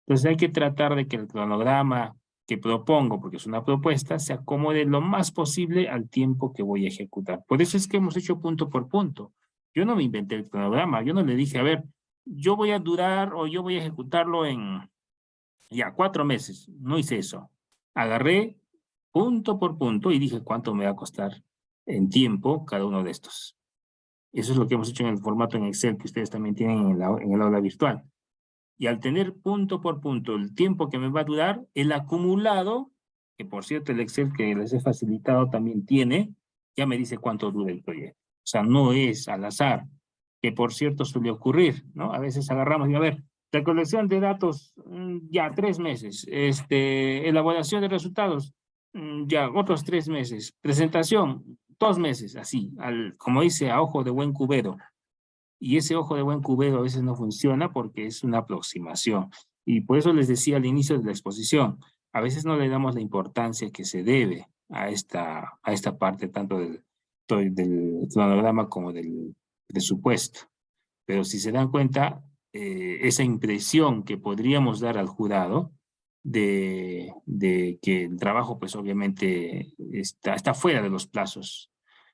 Entonces hay que tratar de que el cronograma que propongo, porque es una propuesta, se acomode lo más posible al tiempo que voy a ejecutar. Por eso es que hemos hecho punto por punto. Yo no me inventé el cronograma, yo no le dije, a ver, yo voy a durar o yo voy a ejecutarlo en ya 4 meses. No hice eso. Agarré punto por punto y dije cuánto me va a costar en tiempo cada uno de estos. Eso es lo que hemos hecho en el formato en Excel que ustedes también tienen en el aula virtual. Y al tener punto por punto el tiempo que me va a durar, el acumulado, que por cierto el Excel que les he facilitado también tiene, ya me dice cuánto dura el proyecto. O sea, no es al azar, que por cierto suele ocurrir, ¿no? A veces agarramos y a ver, recolección de datos, ya 3 meses. Elaboración de resultados, ya otros 3 meses. Presentación, 2 meses, así, como dice, a ojo de buen cubero. Y ese ojo de buen cubero a veces no funciona porque es una aproximación. Y por eso les decía al inicio de la exposición, a veces no le damos la importancia que se debe a esta parte tanto del cronograma como del presupuesto. Pero si se dan cuenta, esa impresión que podríamos dar al jurado de que el trabajo pues obviamente está fuera de los plazos.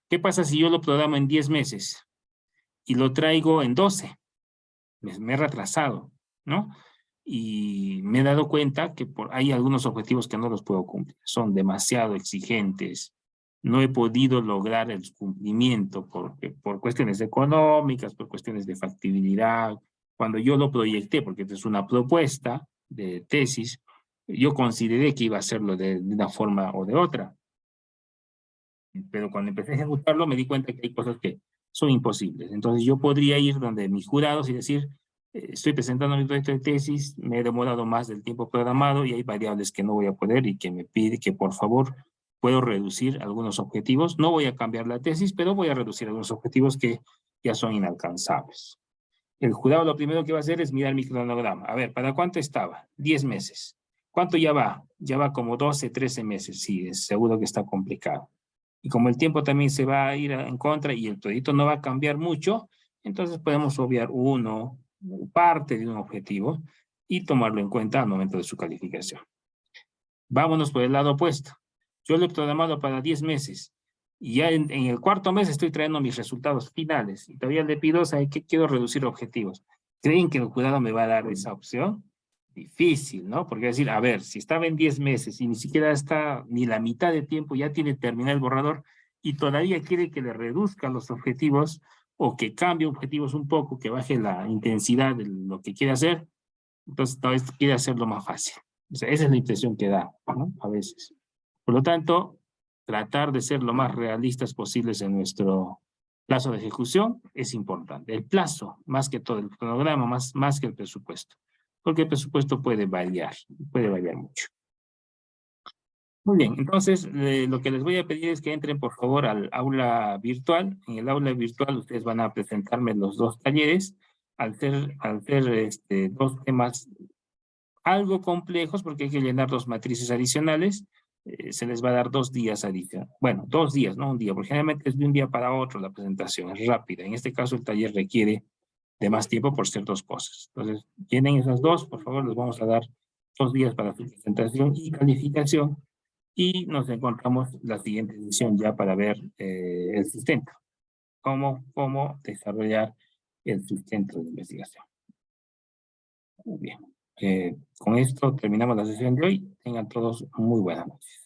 ¿Qué pasa si yo lo programo en 10 meses? Y lo traigo en 12. Me he retrasado, ¿no? Y me he dado cuenta que hay algunos objetivos que no los puedo cumplir. Son demasiado exigentes. No he podido lograr el cumplimiento por cuestiones económicas, por cuestiones de factibilidad. Cuando yo lo proyecté, porque esto es una propuesta de tesis, yo consideré que iba a hacerlo de una forma o de otra. Pero cuando empecé a ejecutarlo me di cuenta que hay cosas que son imposibles. Entonces yo podría ir donde mis jurados y decir, estoy presentando mi proyecto de tesis, me he demorado más del tiempo programado y hay variables que no voy a poder y que me pide que por favor puedo reducir algunos objetivos. No voy a cambiar la tesis, pero voy a reducir algunos objetivos que ya son inalcanzables. El jurado lo primero que va a hacer es mirar mi cronograma. A ver, ¿para cuánto estaba? 10 meses. ¿Cuánto ya va? Ya va como 12, 13 meses. Sí, seguro que está complicado. Y como el tiempo también se va a ir en contra y el proyecto no va a cambiar mucho, entonces podemos obviar parte de un objetivo y tomarlo en cuenta al momento de su calificación. Vámonos por el lado opuesto. Yo lo he programado para 10 meses y ya en el 4.º mes estoy trayendo mis resultados finales y todavía le pido, ¿sabe qué? Quiero reducir objetivos. ¿Creen que el jurado me va a dar esa opción? Difícil, ¿no? Porque decir, a ver, si estaba en 10 meses y ni siquiera está ni la mitad de tiempo, ya tiene terminado el borrador y todavía quiere que le reduzca los objetivos o que cambie objetivos un poco, que baje la intensidad de lo que quiere hacer, entonces tal vez quiere hacerlo más fácil. O sea, esa es la impresión que da, ¿no? A veces. Por lo tanto, tratar de ser lo más realistas posibles en nuestro plazo de ejecución es importante. El plazo, más que todo, el cronograma, más que el presupuesto. Porque el presupuesto puede variar mucho. Muy bien, entonces lo que les voy a pedir es que entren por favor al aula virtual. En el aula virtual ustedes van a presentarme los 2 talleres. Al ser 2 temas algo complejos, porque hay que llenar 2 matrices adicionales, se les va a dar 2 días adicionales. Bueno, 2 días, no un día, porque generalmente es de un día para otro la presentación, es rápida. En este caso el taller requiere de más tiempo por ser dos cosas. Entonces, tienen esas dos, por favor, les vamos a dar 2 días para su presentación y calificación y nos encontramos la siguiente sesión ya para ver el sustento, cómo desarrollar el sustento de investigación. Muy bien. Con esto terminamos la sesión de hoy. Tengan todos muy buenas noches.